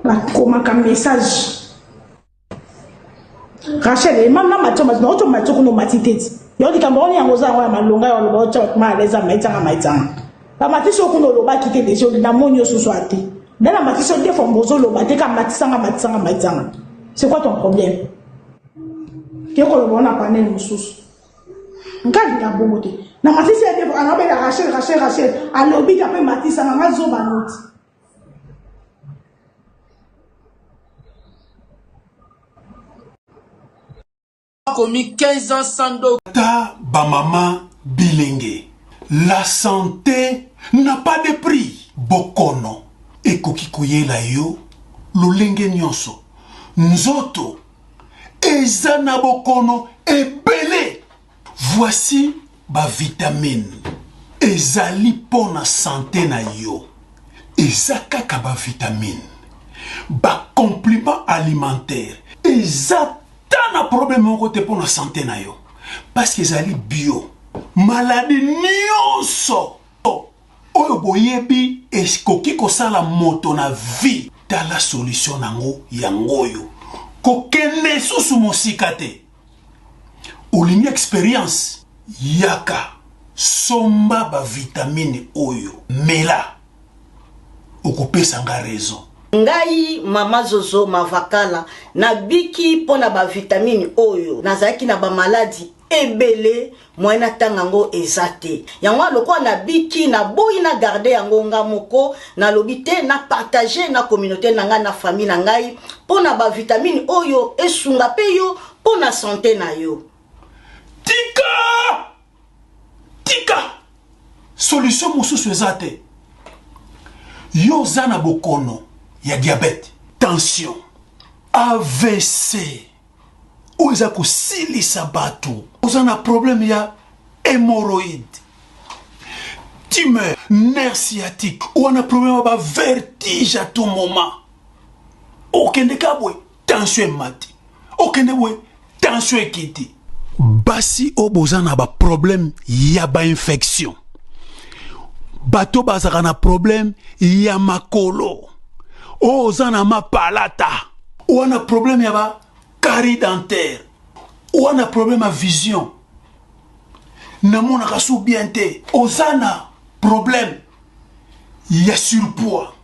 La koma ka message. Rachel, mama matoma no to matoko no matiteti. Yo di kamboni yango za wa malonga yo lo cha ma leza maitanga. Ba matiso kuno lo ba kite dejo na monyo suswati. Dans la matiso des fois mbozo lo ba te ka matisanga maitanga. C'est quoi ton problème? ke ko lo bona panel mususu ngadi ka bongo te na matisi ete ana be Rachel alobi ka pe matisa nga zo banoti commis 15 ans sans dos. Ta bamama bilenge. La santé n'a pas de prix. Bokono. Ekoki koyela yo. Lolenge nyonso. Nzoto. Ezana bokono ebele. Voici ba vitamine. Ezali pona santé na yo. Ezakaka ba vitamine. Ba complément alimentaire. Ezat un problème au côté pour la santé na yo parce que zali bio maladie nyonso oyo boyebi eskoki kosala moto na vie ta la solution nango yango yo kokende susu mosika te olingi expérience yaka somba ba vitamine oyo mela okopesa nga raison. Ngai mama Zozo Mavakala na biki pona ba vitamine oyo nazaki na ba maladie ebele moyena tangango ezate yango lokwa na biki na boyi na garder yango nga moko na lobité na partager na communauté nanga na famille na ngai pona ba vitamine oyo esunga pe yo pona santé na yo. Tika solution mususu ezate yo zana bokono ya diabète, tension, AVC, ou eza kosilisa bato, ozana problème ya hémorroïde, tumeur, nerf sciatique, ou on a problème ba vertige à tout moment. Okende kabwe, tension mati. Okende we, tension ekiti. Basi obozana ba problème ya ba infection. Bato bazaka na problème ya makolo. Oh, zana ma palata. Ou on a problème yaba carie dentaire. Ou on a problème à vision. Namona kasu biente. Ozana problème ya surpoids.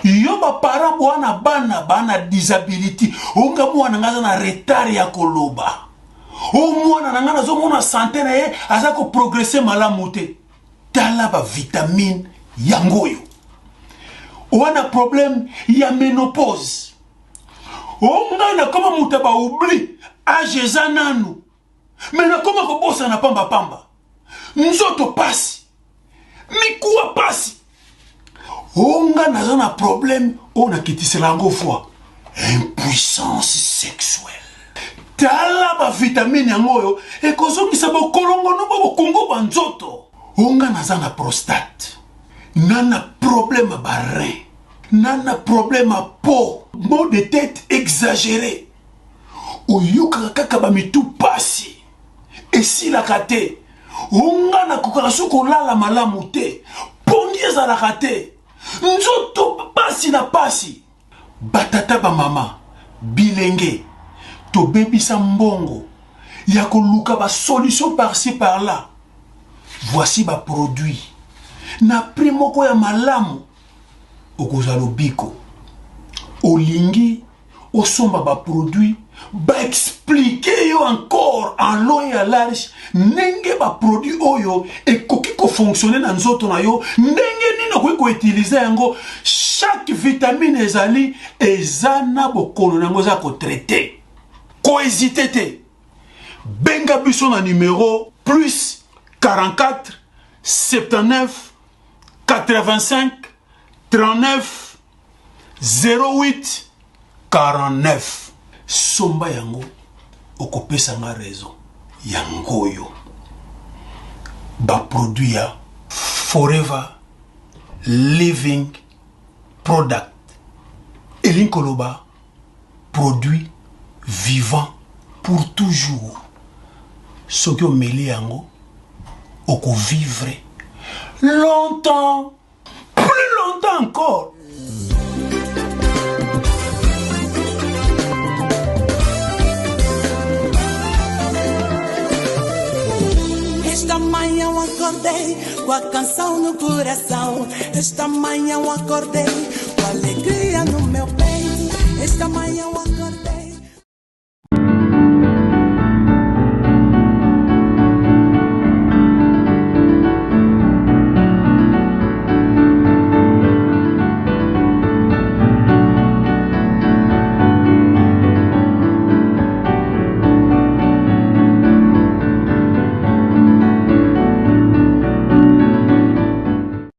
Yoba para bwana bana disability. Onga mwana ngaza na retard ya koloba. O mwana ngana zo mona santé na ye azako progresser malamu te. Tala ba vitamine yangoyo. On a problème, il y a ménopause. On a comme moutaba oubli, âge zananu. Mais na comme ko bossa na pamba. Nzoto passe. Mi quoi passe. On a un problème, on a quitté ce langue fois. Impuissance sexuelle. Tala ba vitamine yangoyo e kozo kisabo kolongo no ba kongo banzoto. On a un prostate. Nana problème à rein, nana problème à peau, maux de tête exagéré. Ou yuka kaka mi tout passi. Et si la kate, unga na kukarasuko lala malamu te, pondieza la kate, nzoto passi na passi. Batata ba mama, bilenge, to baby sambongo, yako luka ba solution par-ci par-là. Voici ba produit. Na primoko ya malamu okozalo biko olingi osomba ba produit ba expliquer yo encore en long et à large ndenge ba produit oyo ekoki ko fonctionner na nzoto na yo ndenge nini ko utiliser yango chaque vitamine ezali ezana bokono nango za ko traiter ko hésiter te benga biso na numéro plus 44 79 85 39 08 49. Somba yango okopesa nga raison yango yo ba produit ya Forever Living Product elinkoloba produit vivant pour toujours. Soki omeli yango oko vivre longtemps, plus longtemps encore. Esta manhã eu acordei com a canção no coração. Esta manhã eu acordei com a alegria no meu peito. Esta manhã eu acordei.